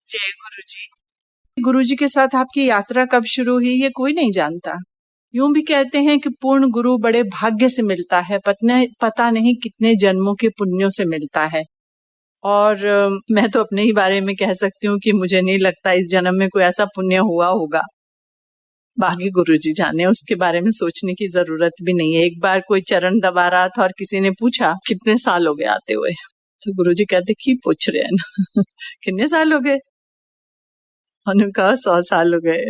जय गुरु जी। गुरु जी के साथ आपकी यात्रा कब शुरू हुई ये कोई नहीं जानता। यूं भी कहते हैं कि पूर्ण गुरु बड़े भाग्य से मिलता है, पता नहीं कितने जन्मों के पुण्यों से मिलता है। और मैं तो अपने ही बारे में कह सकती हूँ कि मुझे नहीं लगता इस जन्म में कोई ऐसा पुण्य हुआ होगा। बाकी गुरु जी जाने, उसके बारे में सोचने की जरूरत भी नहीं है। एक बार कोई चरण दबा रहा था और किसी ने पूछा कितने साल हो गए आते हुए, तो गुरु जी कहते कि पूछ रहे हैं ना कितने साल हो गए, उन्होंने कहा 100 साल हो गए।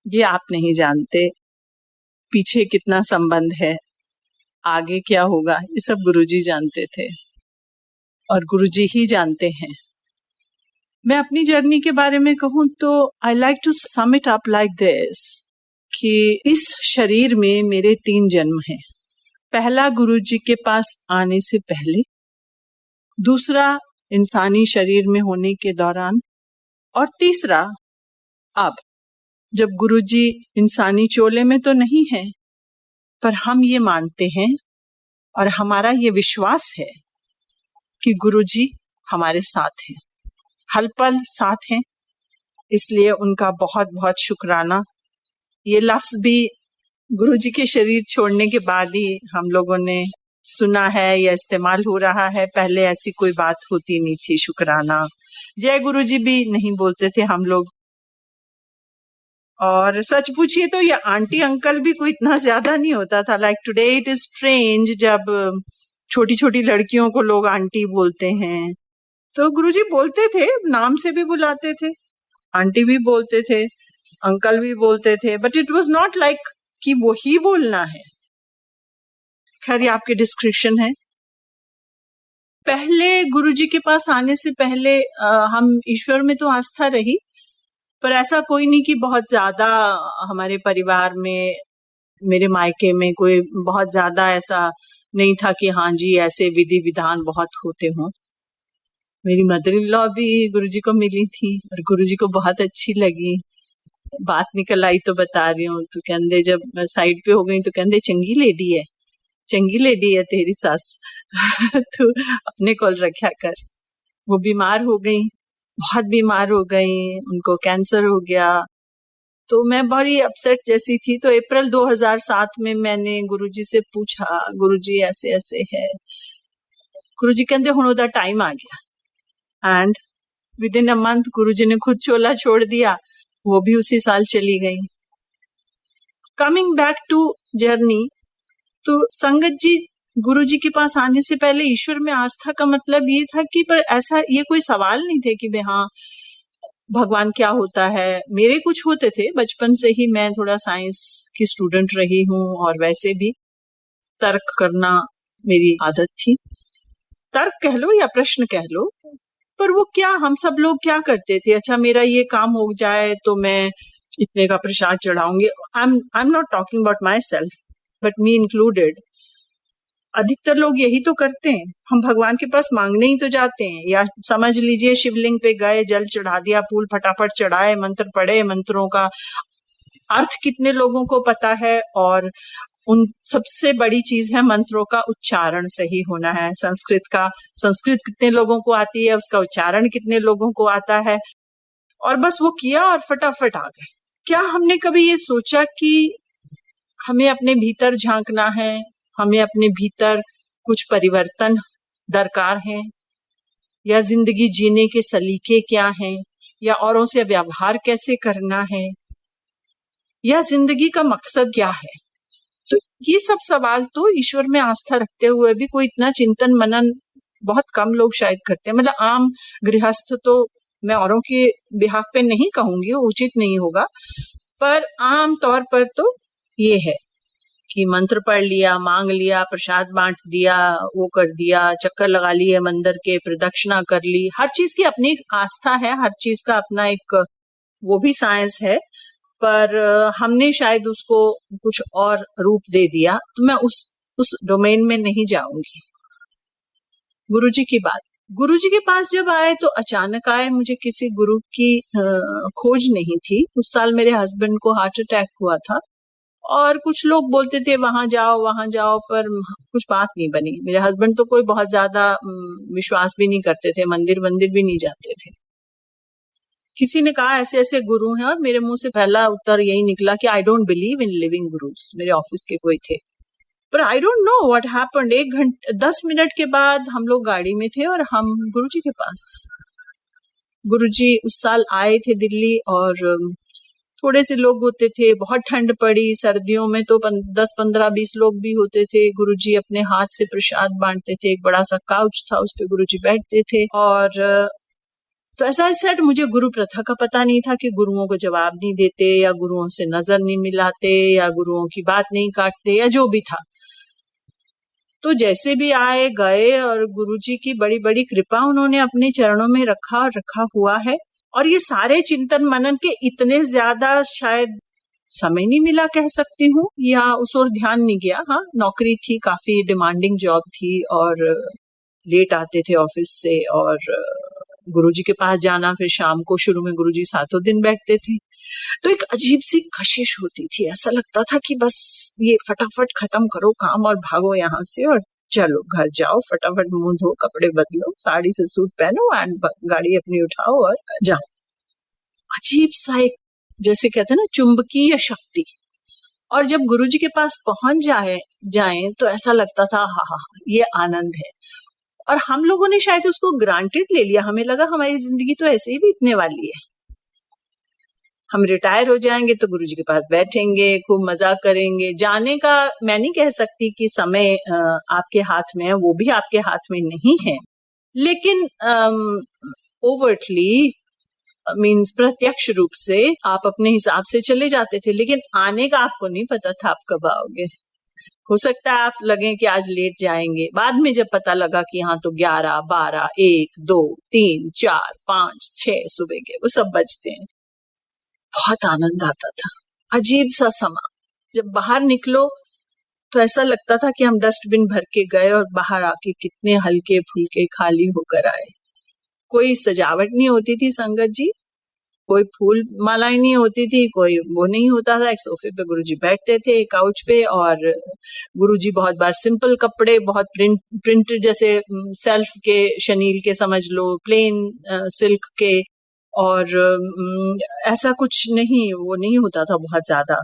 ये आप नहीं जानते पीछे कितना संबंध है, आगे क्या होगा, ये सब गुरुजी जानते थे और गुरुजी ही जानते हैं। मैं अपनी जर्नी के बारे में कहूं तो I like to sum it up like this कि इस शरीर में मेरे 3 जन्म हैं। पहला गुरुजी के पास आने से पहले, दूसरा इंसानी शरीर में होने के दौरान, और तीसरा अब जब गुरुजी इंसानी चोले में तो नहीं है, पर हम ये मानते हैं और हमारा ये विश्वास है कि गुरुजी हमारे साथ हैं, हर पल साथ हैं। इसलिए उनका बहुत बहुत शुक्राना। ये लफ्ज भी गुरुजी के शरीर छोड़ने के बाद ही हम लोगों ने सुना है या इस्तेमाल हो रहा है। पहले ऐसी कोई बात होती नहीं थी। शुक्राना, जय गुरुजी भी नहीं बोलते थे हम लोग। और सच पूछिए तो ये आंटी अंकल भी कोई इतना ज्यादा नहीं होता था। Like today it is strange जब छोटी छोटी लड़कियों को लोग आंटी बोलते हैं। तो गुरुजी बोलते थे, नाम से भी बुलाते थे, आंटी भी बोलते थे, अंकल भी बोलते थे, but it was not like कि वो ही बोलना है। खैर ये आपके डिस्क्रिप्शन है। पहले गुरुजी के पास आने से पहले हम ईश्वर में तो आस्था रही, पर ऐसा कोई नहीं कि बहुत ज्यादा हमारे परिवार में, मेरे मायके में कोई बहुत ज्यादा ऐसा नहीं था कि हाँ जी ऐसे विधि विधान बहुत होते हों। मेरी मदर इन लॉ भी गुरुजी को मिली थी और गुरुजी को बहुत अच्छी लगी। बात निकल आई तो बता रही हूँ। तो कहते जब साइड पे हो गई तो कहते चंगी लेडी है तेरी सास तो अपने कोल रखा कर। वो बीमार हो गई, बहुत बीमार हो गई, उनको कैंसर हो गया। तो मैं बड़ी अपसेट जैसी थी। तो अप्रैल 2007 में मैंने गुरुजी से पूछा, गुरुजी ऐसे ऐसे है। गुरुजी कहते हुण ओदा टाइम आ गया। And within a month Guruji ने खुद चोला छोड़ दिया, वो भी उसी साल चली गई। कमिंग बैक टू जर्नी, तो संगत जी गुरुजी के पास आने से पहले ईश्वर में आस्था का मतलब ये था कि, पर ऐसा ये कोई सवाल नहीं थे कि हाँ भगवान क्या होता है। मेरे कुछ होते थे, बचपन से ही मैं थोड़ा साइंस की स्टूडेंट रही हूँ और वैसे भी तर्क करना मेरी आदत थी। तर्क कह लो या प्रश्न कह लो, पर वो क्या हम सब लोग क्या करते थे, अच्छा मेरा ये काम हो जाए तो मैं इतने का प्रसाद चढ़ाऊंगी। I am not talking about myself but me included. अधिकतर लोग यही तो करते हैं। हम भगवान के पास मांगने ही तो जाते हैं, या समझ लीजिए शिवलिंग पे गए, जल चढ़ा दिया, फूल फटाफट चढ़ाए, मंत्र पढ़े। मंत्रों का अर्थ कितने लोगों को पता है, और उन सबसे बड़ी चीज है मंत्रों का उच्चारण सही होना है। संस्कृत कितने लोगों को आती है, उसका उच्चारण कितने लोगों को आता है, और बस वो किया और फटाफट आ गए। क्या हमने कभी ये सोचा कि हमें अपने भीतर झांकना है, हमें अपने भीतर कुछ परिवर्तन दरकार है, या जिंदगी जीने के सलीके क्या हैं, या औरों से व्यवहार कैसे करना है, या जिंदगी का मकसद क्या है। तो ये सब सवाल तो ईश्वर में आस्था रखते हुए भी कोई इतना चिंतन मनन बहुत कम लोग शायद करते हैं। मतलब आम गृहस्थ तो, मैं औरों के बिहाफ पे नहीं कहूंगी, वो उचित नहीं होगा, पर आम तौर पर तो ये है कि मंत्र पढ़ लिया, मांग लिया, प्रसाद बांट दिया, वो कर दिया, चक्कर लगा लिए मंदिर के, प्रदक्षिणा कर ली। हर चीज की अपनी आस्था है, हर चीज का अपना एक वो भी साइंस है, पर हमने शायद उसको कुछ और रूप दे दिया। तो मैं उस डोमेन में नहीं जाऊंगी। गुरुजी की बात, गुरुजी के पास जब आए तो अचानक आए, मुझे किसी गुरु की खोज नहीं थी। उस साल मेरे हस्बैंड को हार्ट अटैक हुआ था और कुछ लोग बोलते थे वहां जाओ, पर कुछ बात नहीं बनी। मेरे हस्बैंड तो कोई बहुत ज्यादा विश्वास भी नहीं करते थे, मंदिर भी नहीं जाते थे। किसी ने कहा ऐसे ऐसे गुरु हैं, और मेरे मुंह से पहला उत्तर यही निकला कि I don't believe in living gurus. मेरे ऑफिस के कोई थे, पर I don't know what happened. 10 minute के बाद हम लोग गाड़ी में थे और हम गुरुजी के पास। गुरुजी उस साल आए थे दिल्ली, और थोड़े से लोग होते थे, बहुत ठंड पड़ी, सर्दियों में तो 10, 15, 20 लोग भी होते थे। गुरुजी अपने हाथ से प्रसाद बांटते थे, एक बड़ा सा काउच था, उस पे गुरुजी बैठते थे। और तो ऐसा सेट, मुझे गुरु प्रथा का पता नहीं था कि गुरुओं को जवाब नहीं देते, या गुरुओं से नजर नहीं मिलाते, या गुरुओं की बात नहीं काटते, या जो भी था। तो जैसे भी आए गए, और गुरुजी की बड़ी बड़ी कृपा उन्होंने अपने चरणों में रखा हुआ है। और ये सारे चिंतन मनन के इतने ज्यादा शायद समय नहीं मिला कह सकती हूँ, या उस ओर ध्यान नहीं गया। हाँ, नौकरी थी, काफी डिमांडिंग जॉब थी, और लेट आते थे ऑफिस से, और गुरुजी के पास जाना, फिर शाम को, शुरू में गुरुजी 7 दिन बैठते थे, तो एक अजीब सी कशिश होती थी। ऐसा लगता था कि बस ये फटाफट खत्म करो काम और भागो यहाँ से, और चलो घर जाओ, फटाफट मुंह धो, कपड़े बदलो, साड़ी से सूट पहनो, एंड गाड़ी अपनी उठाओ और जाओ। अजीब सा एक, जैसे कहते हैं ना, चुंबकीय शक्ति। और जब गुरुजी के पास पहुंच जाए तो ऐसा लगता था हा, ये आनंद है। और हम लोगों ने शायद उसको ग्रांटेड ले लिया। हमें लगा हमारी जिंदगी तो ऐसे ही बीतने वाली है, हम रिटायर हो जाएंगे तो गुरुजी के पास बैठेंगे, खूब मजा करेंगे। जाने का मैं नहीं कह सकती कि समय आपके हाथ में है, वो भी आपके हाथ में नहीं है, लेकिन ओवरटली मीन्स प्रत्यक्ष रूप से आप अपने हिसाब से चले जाते थे, लेकिन आने का आपको नहीं पता था आप कब आओगे। हो सकता है आप लगे कि आज लेट जाएंगे, बाद में जब पता लगा कि हाँ, तो 11, 12, 1, 2, 3, 4, 5, 6 सुबह के वो सब बजते हैं। बहुत आनंद आता था, अजीब सा समा। जब बाहर निकलो तो ऐसा लगता था कि हम डस्टबिन भर के गए, और बाहर आके कितने हल्के फुल्के खाली होकर आए। कोई सजावट नहीं होती थी संगत जी, कोई फूल मालाएं नहीं होती थी, कोई वो नहीं होता था। एक सोफे पे गुरुजी बैठते थे, काउच पे, और गुरुजी बहुत बार सिंपल कपड़े, बहुत प्रिंट जैसे सेल्फ के, शनील के समझ लो, प्लेन सिल्क के, और ऐसा कुछ नहीं, वो नहीं होता था बहुत ज्यादा,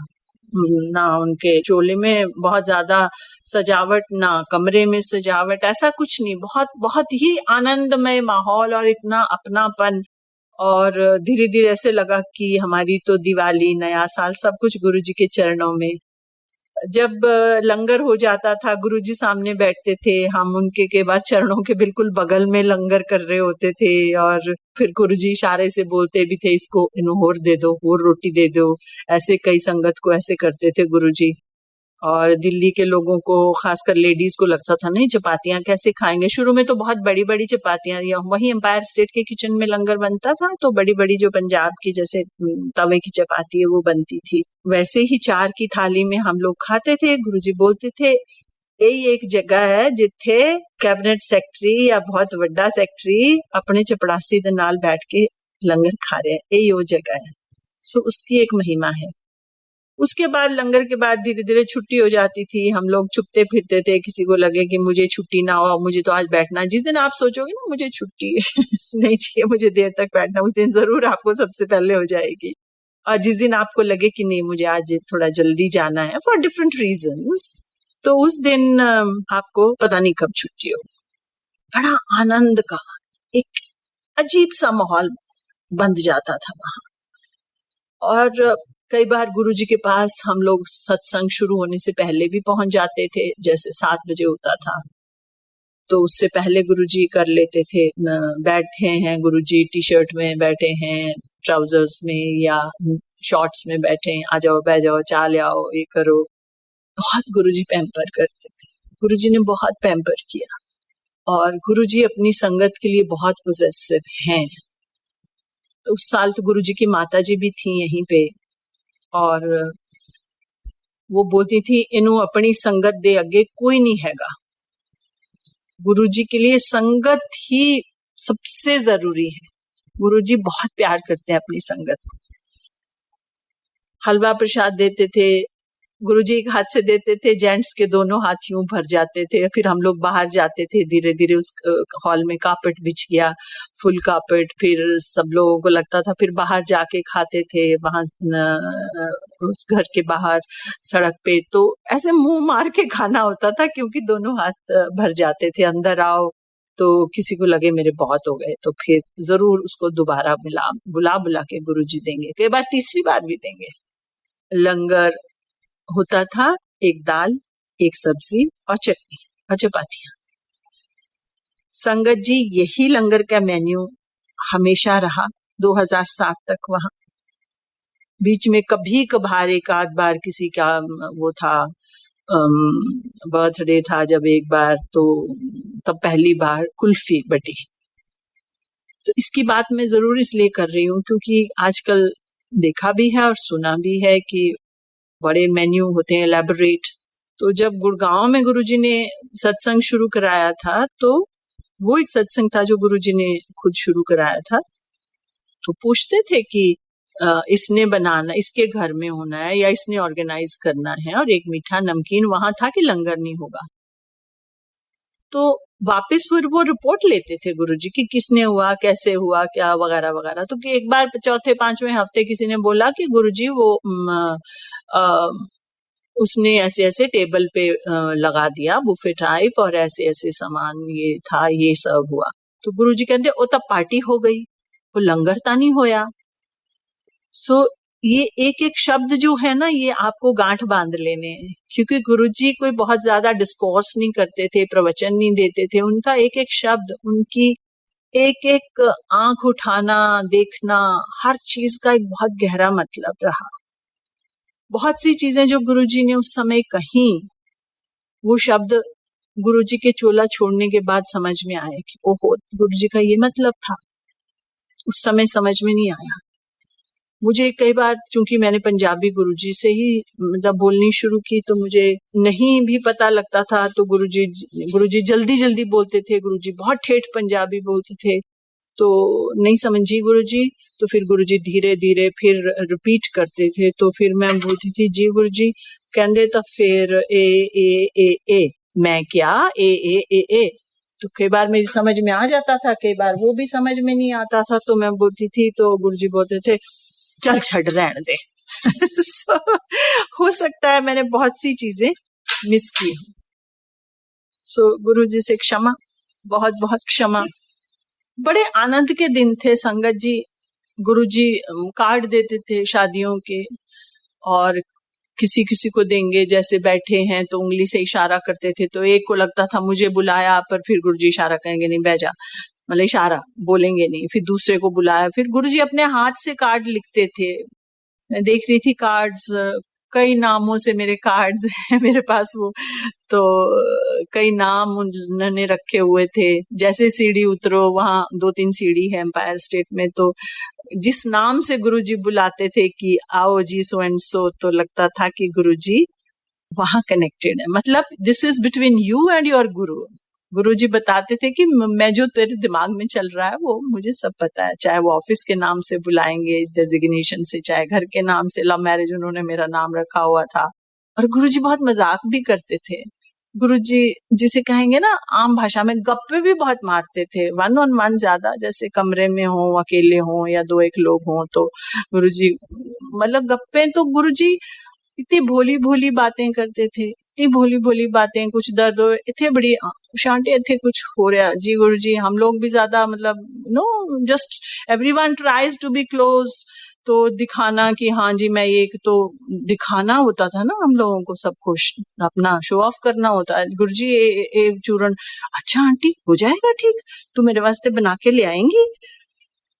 ना उनके चोले में बहुत ज्यादा सजावट, ना कमरे में सजावट, ऐसा कुछ नहीं। बहुत बहुत ही आनंदमय माहौल, और इतना अपनापन। और धीरे धीरे ऐसे लगा कि हमारी तो दिवाली, नया साल, सब कुछ गुरुजी के चरणों में। जब लंगर हो जाता था, गुरुजी सामने बैठते थे, हम उनके के बाद चरणों के बिल्कुल बगल में लंगर कर रहे होते थे, और फिर गुरुजी इशारे से बोलते भी थे, इसको और दे दो, और रोटी दे दो। ऐसे कई संगत को ऐसे करते थे गुरुजी। और दिल्ली के लोगों को, खासकर लेडीज को लगता था नहीं, चपातियां कैसे खाएंगे। शुरू में तो बहुत बड़ी बड़ी चपातियां, या वही एम्पायर स्टेट के किचन में लंगर बनता था, तो बड़ी बड़ी जो पंजाब की जैसे तवे की चपाती है वो बनती थी, वैसे ही 4 की थाली में हम लोग खाते थे। गुरुजी बोलते थे, यही एक जगह है जिथे कैबिनेट सेक्रेटरी या बहुत बड़ा सेक्रेटरी अपने चपड़ासी दे नाल बैठ के लंगर खा रहे हैं, यही वो जगह है। सो उसकी एक महिमा है। उसके बाद, लंगर के बाद धीरे धीरे छुट्टी हो जाती थी, हम लोग छुपते फिरते थे। किसी को लगे कि मुझे छुट्टी ना हो, मुझे तो आज बैठना है। जिस दिन आप सोचोगे ना मुझे छुट्टी नहीं चाहिए, मुझे देर तक बैठना, उस दिन जरूर आपको सबसे पहले हो जाएगी। और जिस दिन आपको लगे कि नहीं, मुझे आज थोड़ा जल्दी जाना है फॉर डिफरेंट रीजंस, तो उस दिन आपको पता नहीं कब छुट्टी हो। बड़ा आनंद का एक अजीब सा माहौल बंध जाता था वहां। और कई बार गुरुजी के पास हम लोग सत्संग शुरू होने से पहले भी पहुंच जाते थे, जैसे 7 बजे होता था, तो उससे पहले गुरुजी कर लेते थे। बैठे हैं गुरुजी, टी शर्ट में बैठे हैं, ट्राउजर्स में या शॉर्ट्स में बैठे हैं, आ जाओ, बैठ जाओ, चा ले आओ, ये करो। बहुत गुरुजी पैम्पर करते थे, गुरुजी ने बहुत पैम्पर किया। और गुरुजी अपनी संगत के लिए बहुत पोजेसिव हैं। तो उस साल तो गुरुजी की माता जी भी थी यहीं पे, और वो बोलती थी, इन्हों अपनी संगत दे अगे कोई नहीं हैगा। गुरुजी के लिए संगत ही सबसे जरूरी है। गुरुजी बहुत प्यार करते हैं अपनी संगत को। हलवा प्रसाद देते थे, गुरुजी एक हाथ से देते थे, जेंट्स के दोनों हाथ यूं भर जाते थे। फिर हम लोग बाहर जाते थे, धीरे धीरे उस हॉल में कार्पेट बिछ गया, फुल कार्पेट। फिर सब लोगों को लगता था, फिर बाहर जाके खाते थे वहां उस घर के बाहर सड़क पे। तो ऐसे मुंह मार के खाना होता था, क्योंकि दोनों हाथ भर जाते थे। अंदर आओ तो किसी को लगे मेरे बहुत हो गए, तो फिर जरूर उसको दोबारा बुला बुला के गुरुजी देंगे, कई बार तीसरी बार भी देंगे। लंगर होता था, एक दाल, एक सब्जी और चटनी और चपातियां। संगत जी, यही लंगर का मेन्यू हमेशा रहा 2007 तक वहां। बीच में कभी कभार एक आध बार किसी का वो था, बर्थडे था जब एक बार, तो तब पहली बार कुल्फी बटी। तो इसकी बात मैं जरूर इसलिए कर रही हूँ क्योंकि आजकल देखा भी है और सुना भी है कि बड़े मेन्यू होते हैं, एलैबोरेट। तो जब गुड़गांव में गुरुजी ने सत्संग शुरू कराया था, तो वो एक सत्संग था जो गुरुजी ने खुद शुरू कराया था। तो पूछते थे कि इसने बनाना, इसके घर में होना है या इसने ऑर्गेनाइज करना है, और एक मीठा नमकीन वहां था कि लंगर नहीं होगा। तो वापस फिर वो रिपोर्ट लेते थे गुरुजी की किसने हुआ, कैसे हुआ, क्या वगैरह वगैरह। तो एक बार चौथे पांचवें हफ्ते किसी ने बोला कि गुरुजी वो उसने ऐसे ऐसे टेबल पे लगा दिया बुफे टाइप, और ऐसे ऐसे सामान ये था, ये सब हुआ। तो गुरुजी कहते ओ तब पार्टी हो गई, वो लंगर ता नहीं होया। सो ये एक एक शब्द जो है ना, ये आपको गांठ बांध लेने हैं, क्योंकि गुरुजी कोई बहुत ज्यादा डिस्कोर्स नहीं करते थे, प्रवचन नहीं देते थे। उनका एक एक शब्द, उनकी एक एक आंख उठाना, देखना, हर चीज का एक बहुत गहरा मतलब रहा। बहुत सी चीजें जो गुरुजी ने उस समय कही, वो शब्द गुरुजी के चोला छोड़ने के बाद समझ में आए कि ओहो, गुरुजी का ये मतलब था। उस समय समझ में नहीं आया। मुझे कई बार, चूंकि मैंने पंजाबी गुरुजी से ही मतलब बोलनी शुरू की, तो मुझे नहीं भी पता लगता था। तो गुरुजी जल्दी जल्दी बोलते थे, गुरुजी बहुत ठेठ पंजाबी बोलते थे, तो नहीं समझी गुरुजी। तो फिर गुरुजी धीरे धीरे फिर रिपीट करते थे, तो फिर मैं बोलती थी जी गुरुजी। कहते तो फिर ए मैं क्या ए। तो कई बार मेरी समझ में आ जाता था, कई बार वो भी समझ में नहीं आता था। तो मैं बोलती थी, तो गुरुजी बोलते थे चल छड़ रहने दे। so, हो सकता है मैंने बहुत सी चीजें मिस की हूं। सो गुरुजी से क्षमा, बहुत बहुत क्षमा। बड़े आनंद के दिन थे संगत जी। गुरुजी कार्ड देते थे शादियों के, और किसी किसी को देंगे, जैसे बैठे हैं तो उंगली से इशारा करते थे। तो एक को लगता था मुझे बुलाया, पर फिर गुरुजी इशारा करेंगे नहीं बैठ जा, मतलब इशारा बोलेंगे नहीं। फिर दूसरे को बुलाया, फिर गुरुजी अपने हाथ से कार्ड लिखते थे। मैं देख रही थी कार्ड्स, कई नामों से मेरे कार्ड्स हैं मेरे पास वो। तो कई नाम उन्होंने रखे हुए थे। जैसे सीढ़ी उतरो, वहां 2-3 सीढ़ी है एम्पायर स्टेट में, तो जिस नाम से गुरुजी बुलाते थे कि आओ जी सो एंड सो, तो लगता था कि गुरुजी वहां कनेक्टेड है। मतलब this is between you and your गुरु। गुरुजी बताते थे कि मैं जो तेरे दिमाग में चल रहा है वो मुझे सब पता है, चाहे वो ऑफिस के नाम से बुलाएंगे डेजिग्नेशन से, चाहे घर के नाम से। लव मैरिज उन्होंने मेरा नाम रखा हुआ था। और गुरुजी बहुत मजाक भी करते थे। गुरुजी जिसे कहेंगे ना आम भाषा में, गप्पे भी बहुत मारते थे, 1-on-1 ज्यादा। जैसे कमरे में हो, अकेले हो या 2-1 लोग हो, तो गुरुजी मतलब गप्पे। तो गुरुजी इतनी भोली भोली बातें करते थे, इतनी भोली भोली बातें। कुछ दर्द हो, इतने बड़ी शांति, इतने कुछ हो रहा जी गुरुजी। हम लोग भी ज्यादा मतलब no, just everyone tries to be close, तो दिखाना कि हाँ जी मैं ये, तो दिखाना होता था ना हम लोगों को, सब कुछ अपना शो ऑफ करना होता है। गुरुजी एक चूरन, अच्छा आंटी हो जाएगा ठीक, तू मेरे वास्ते बना के ले आएंगी।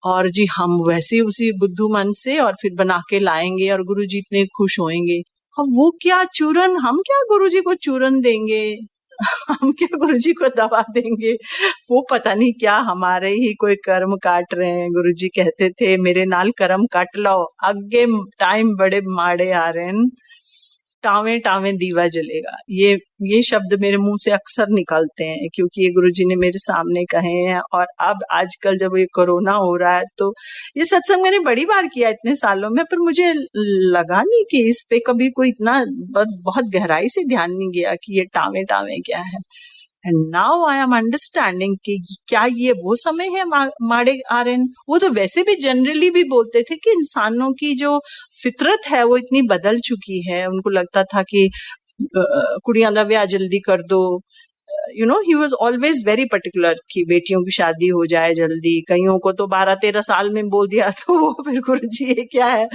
और जी हम वैसे उसी बुद्धू मन से और फिर बना के लाएंगे, और गुरुजी इतने खुश होंगे। अब वो क्या चूरन, हम क्या गुरुजी को चूरन देंगे, हम क्या गुरुजी को दवा देंगे। वो पता नहीं क्या हमारे ही कोई कर्म काट रहे हैं। गुरुजी कहते थे मेरे नाल कर्म काट लो, आगे टाइम बड़े माड़े आ रहे हैं। टावे टावे दीवा जलेगा। ये शब्द मेरे मुंह से अक्सर निकलते हैं क्योंकि ये गुरुजी ने मेरे सामने कहे हैं। और अब आजकल जब ये कोरोना हो रहा है तो ये सत्संग मैंने बड़ी बार किया इतने सालों में, पर मुझे लगा नहीं कि इस पे कभी कोई इतना बहुत गहराई से ध्यान नहीं गया कि ये टावे टावे क्या है। And now I am understanding कि क्या ये वो समय है माड़े आर्यन। वो तो वैसे भी जनरली भी बोलते थे कि इंसानों की जो फितरत है वो इतनी बदल चुकी है। उनको लगता था कि कुड़ियां दा ब्याह जल्दी कर दो, you know, he was always very particular कि बेटियों की शादी हो जाए जल्दी। कईयों को तो 12-13 साल में बोल दिया तो वो फिर गुरुजी ये क्या है।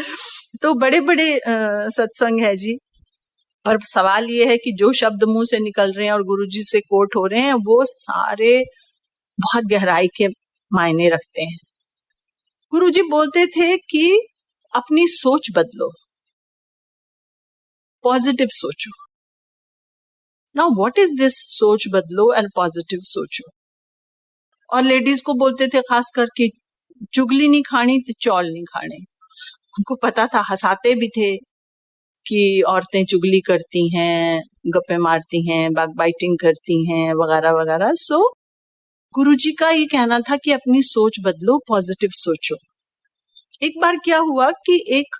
तो बड़े बड़े सत्संग है जी। पर सवाल ये है कि जो शब्द मुंह से निकल रहे हैं और गुरुजी से कोट हो रहे हैं वो सारे बहुत गहराई के मायने रखते हैं। गुरुजी बोलते थे कि अपनी सोच बदलो, पॉजिटिव सोचो। नाउ व्हाट इज दिस सोच बदलो एंड पॉजिटिव सोचो। और लेडीज को बोलते थे खास करके चुगली नहीं खानी तो चौल नहीं खाने। उनको पता था, हंसाते भी थे कि औरतें चुगली करती हैं, गप्पे मारती हैं, बैकबाइटिंग करती हैं वगैरह वगैरह। सो गुरुजी का ये कहना था कि अपनी सोच बदलो, पॉजिटिव सोचो। एक बार क्या हुआ कि एक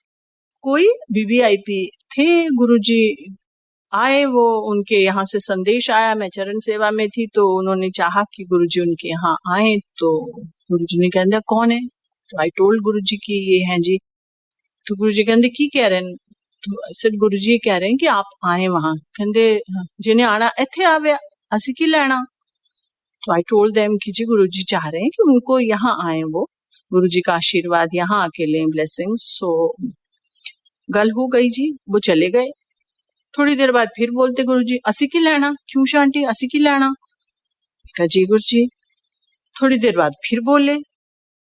कोई वीवीआईपी थे, गुरुजी आए, वो उनके यहाँ से संदेश आया, मैं चरण सेवा में थी तो उन्होंने चाहा कि गुरुजी उनके यहाँ आए। तो गुरुजी ने कह दिया कौन है। तो आई टोल्ड गुरुजी की ये हैं जी। तो गुरुजी कहते की कह रहे हैं। तो सर गुरुजी कह रहे हैं कि आप आए वहां। कहते जिन्हें आना इथे आवे, असी की लेना। तो आई टोल्ड देम कि जी गुरुजी चाह रहे हैं कि उनको यहाँ आए, वो गुरुजी का आशीर्वाद यहाँ आके लें, ब्लेसिंग। सो गल हो गई जी, वो चले गए। थोड़ी देर बाद फिर बोलते गुरुजी असी की लेना। क्यों शांति, असी की लेना। कहा जी गुरुजी। थोड़ी देर बाद फिर बोले।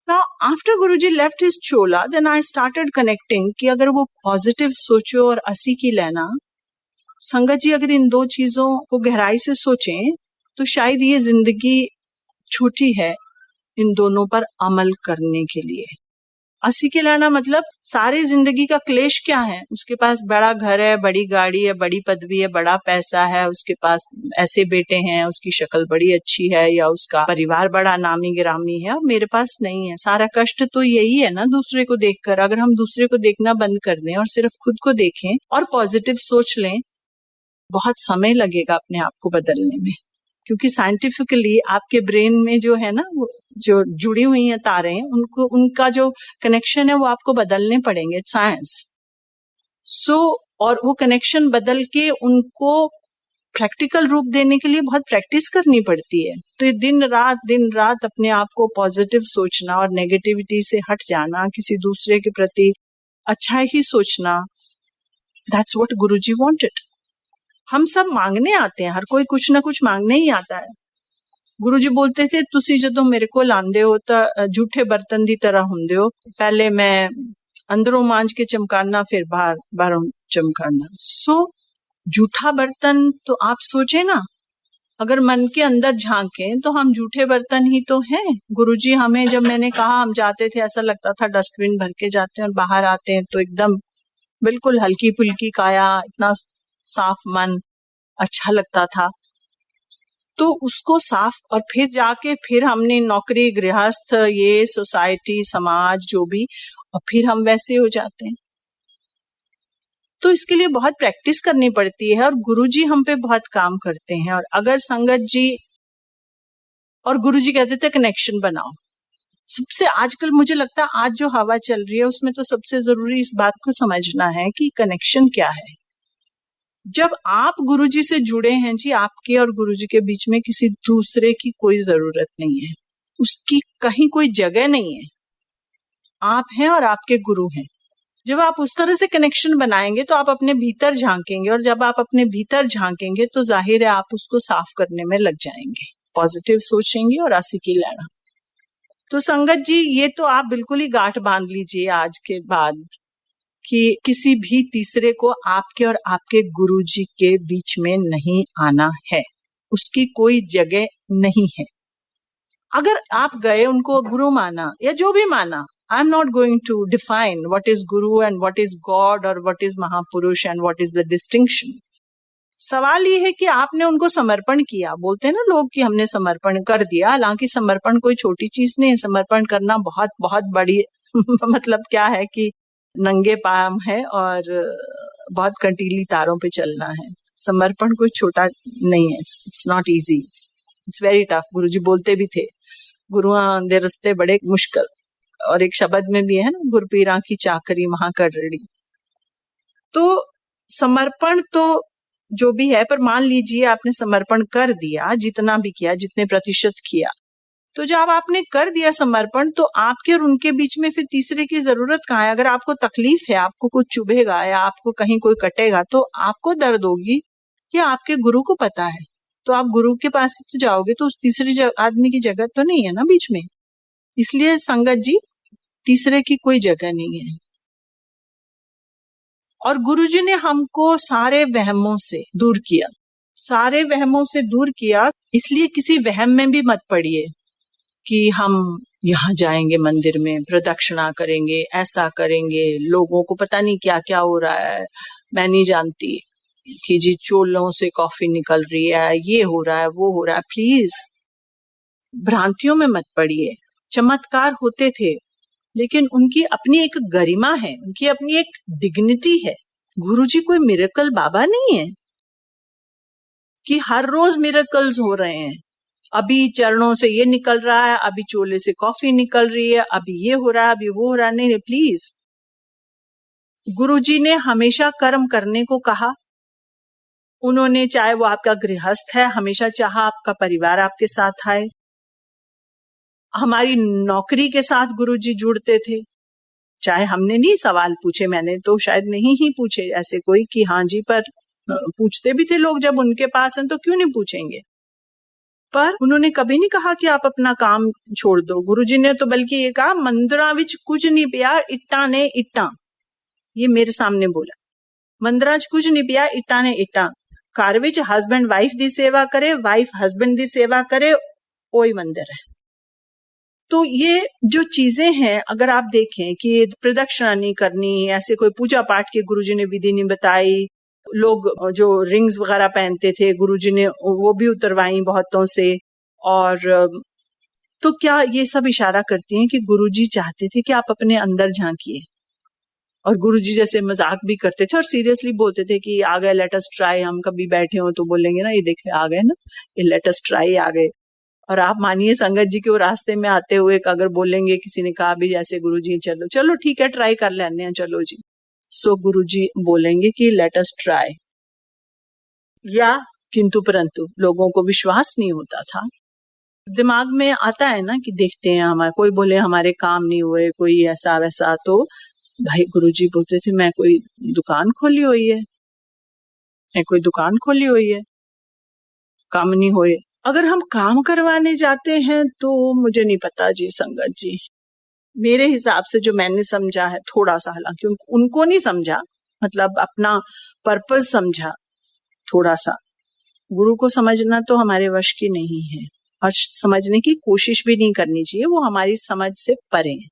Now, after Guruji left his chola, then I started connecting कि अगर वो पॉजिटिव सोचो और असी की लेना, संगत जी अगर इन दो चीजों को गहराई से सोचें तो शायद ये जिंदगी छोटी है इन दोनों पर अमल करने के लिए। असी के लेना मतलब सारी जिंदगी का क्लेश क्या है। उसके पास बड़ा घर है, बड़ी गाड़ी है, बड़ी पदवी है, बड़ा पैसा है, उसके पास ऐसे बेटे हैं, उसकी शक्ल बड़ी अच्छी है, या उसका परिवार बड़ा नामी गिरामी है और मेरे पास नहीं है। सारा कष्ट तो यही है ना, दूसरे को देखकर। अगर हम दूसरे को देखना बंद कर दें और सिर्फ खुद को देखें और पॉजिटिव सोच लें, बहुत समय लगेगा अपने आप को बदलने में। क्योंकि साइंटिफिकली आपके ब्रेन में जो है ना, वो जो जुड़ी हुई हैं तारें, उनको उनका जो कनेक्शन है वो आपको बदलने पड़ेंगे। साइंस सो और वो कनेक्शन बदल के उनको प्रैक्टिकल रूप देने के लिए बहुत प्रैक्टिस करनी पड़ती है। तो दिन रात अपने आप को पॉजिटिव सोचना और नेगेटिविटी से हट जाना, किसी दूसरे के प्रति अच्छा ही सोचना, दैट्स व्हाट गुरुजी वांटेड। हम सब मांगने आते हैं, हर कोई कुछ ना कुछ मांगने ही आता है। गुरुजी बोलते थे तुसी जदों मेरे को लांदे हो तो झूठे बर्तन दी तरह हुंदे हो, पहले मैं अंदरों मांज के चमकाना, फिर बाहरों चमकाना। सो झूठा बर्तन तो आप सोचे ना, अगर मन के अंदर झांके तो हम झूठे बर्तन ही तो हैं। गुरुजी हमें, जब मैंने कहा हम जाते थे ऐसा लगता था डस्टबिन भर के जाते हैं और बाहर आते हैं तो एकदम बिल्कुल हल्की फुल्की काया, इतना साफ मन, अच्छा लगता था। तो उसको साफ, और फिर जाके फिर हमने नौकरी, गृहस्थ, ये सोसाइटी, समाज जो भी, और फिर हम वैसे हो जाते हैं। तो इसके लिए बहुत प्रैक्टिस करनी पड़ती है और गुरुजी हम पे बहुत काम करते हैं। और अगर संगत जी और गुरुजी कहते थे कनेक्शन बनाओ, सबसे आजकल मुझे लगता है आज जो हवा चल रही है उसमें तो सबसे जरूरी इस बात को समझना है कि कनेक्शन क्या है। जब आप गुरुजी से जुड़े हैं जी, आपके और गुरुजी के बीच में किसी दूसरे की कोई जरूरत नहीं है, उसकी कहीं कोई जगह नहीं है। आप हैं और आपके गुरु हैं। जब आप उस तरह से कनेक्शन बनाएंगे तो आप अपने भीतर झांकेंगे, और जब आप अपने भीतर झांकेंगे तो जाहिर है आप उसको साफ करने में लग जाएंगे, पॉजिटिव सोचेंगे और आसी की लेना। तो संगत जी ये तो आप बिल्कुल ही गांठ बांध लीजिए आज के बाद कि किसी भी तीसरे को आपके और आपके गुरुजी के बीच में नहीं आना है, उसकी कोई जगह नहीं है। अगर आप गए, उनको गुरु माना या जो भी माना, I am not going to define what is guru and what is God और व्हाट इज महापुरुष and what is the distinction. सवाल ये है कि आपने उनको समर्पण किया. बोलते हैं ना लोग कि हमने समर्पण कर दिया. हालांकि समर्पण कोई छोटी चीज नहीं है. समर्पण करना बहुत बहुत बड़ी मतलब क्या है कि नंगे पाँव है और बहुत कंटीली तारों पे चलना है. समर्पण कोई छोटा नहीं है. It's not easy, it's very tough. Guruji बोलते भी थे, गुरुआं दे रस्ते बड़े मुश्किल. और एक शब्द में भी है ना, गुरपीरा की चाकरी वहां कर रही. तो समर्पण तो जो भी है, पर मान लीजिए आपने समर्पण कर दिया, जितना भी किया, जितने प्रतिशत किया, तो जब आपने कर दिया समर्पण, तो आपके और उनके बीच में फिर तीसरे की जरूरत कहाँ है. अगर आपको तकलीफ है, आपको कुछ चुभेगा या आपको कहीं कोई कटेगा, तो आपको दर्द होगी कि आपके गुरु को पता है, तो आप गुरु के पास तो जाओगे. तो उस तीसरे आदमी की जगह तो नहीं है ना बीच में. इसलिए संगत जी, तीसरे की कोई जगह नहीं है. और गुरुजी ने हमको सारे वहमों से दूर किया. सारे वहमों से दूर किया, इसलिए किसी वहम में भी मत पड़िए कि हम यहाँ जाएंगे, मंदिर में प्रदक्षिणा करेंगे, ऐसा करेंगे, लोगों को पता नहीं क्या क्या हो रहा है, मैं नहीं जानती कि जी चोलों से कॉफी निकल रही है, ये हो रहा है, वो हो रहा है. प्लीज भ्रांतियों में मत पड़िए. चमत्कार होते थे, लेकिन उनकी अपनी एक गरिमा है, उनकी अपनी एक डिग्निटी है. गुरुजी कोई मिरेकल बाबा नहीं है कि हर रोज मिरेकल्स हो रहे हैं. अभी चरणों से ये निकल रहा है, अभी चोले से कॉफी निकल रही है, अभी ये हो रहा है, अभी वो हो रहा है. नहीं, प्लीज. गुरुजी ने हमेशा कर्म करने को कहा. उन्होंने, चाहे वो आपका गृहस्थ है, हमेशा चाहा आपका परिवार आपके साथ आए. हमारी नौकरी के साथ गुरुजी जुड़ते थे. चाहे हमने नहीं सवाल पूछे, मैंने तो शायद नहीं ही पूछे ऐसे कोई कि हाँ जी, पर पूछते भी थे लोग, जब उनके पास हैं तो क्यों नहीं पूछेंगे. पर उन्होंने कभी नहीं कहा कि आप अपना काम छोड़ दो. गुरुजी ने तो बल्कि ये कहा, मंदिरा विच कुछ नहीं पिया, इट्टा ने इट्टा. ये मेरे सामने बोला, मंदिरा च कुछ नहीं पिया, इट्टा ने इट्टा. घर विच हस्बैंड वाइफ दी सेवा करे, वाइफ हस्बैंड दी सेवा करे, वही मंदिर है. तो ये जो चीजें हैं, अगर आप देखें कि प्रदक्षिणा नहीं करनी, ऐसे कोई पूजा पाठ की गुरुजी ने विधि नहीं बताई. लोग जो रिंग्स वगैरह पहनते थे, गुरुजी ने वो भी उतरवाई बहुतों से. और तो क्या ये सब इशारा करती हैं कि गुरुजी चाहते थे कि आप अपने अंदर झांकिए. और गुरुजी जैसे मजाक भी करते थे और सीरियसली बोलते थे कि आ गए, लेट अस ट्राई. हम कभी बैठे हो तो बोलेंगे ना, ये देखे आ गए ना, ये लेट अस ट्राई आ गए. और आप मानिए संगत जी के वो रास्ते में आते हुए अगर बोलेंगे, किसी ने कहा भी जैसे गुरुजी चलो चलो ठीक है ट्राई कर लेने हैं, चलो जी. सो गुरुजी बोलेंगे कि लेट अस ट्राई. या किंतु परंतु लोगों को विश्वास नहीं होता था. दिमाग में आता है ना कि देखते हैं, हमारे कोई बोले हमारे काम नहीं हुए, कोई ऐसा वैसा. तो भाई गुरुजी बोलते थे, मैं कोई दुकान खोली हुई है, मैं कोई दुकान खोली हुई है, काम नहीं हुए. अगर हम काम करवाने जाते हैं तो मुझे नहीं पता जी संगत जी, मेरे हिसाब से जो मैंने समझा है थोड़ा सा, हालांकि उनको नहीं समझा, मतलब अपना पर्पस समझा थोड़ा सा. गुरु को समझना तो हमारे वश की नहीं है, और समझने की कोशिश भी नहीं करनी चाहिए, वो हमारी समझ से परे है.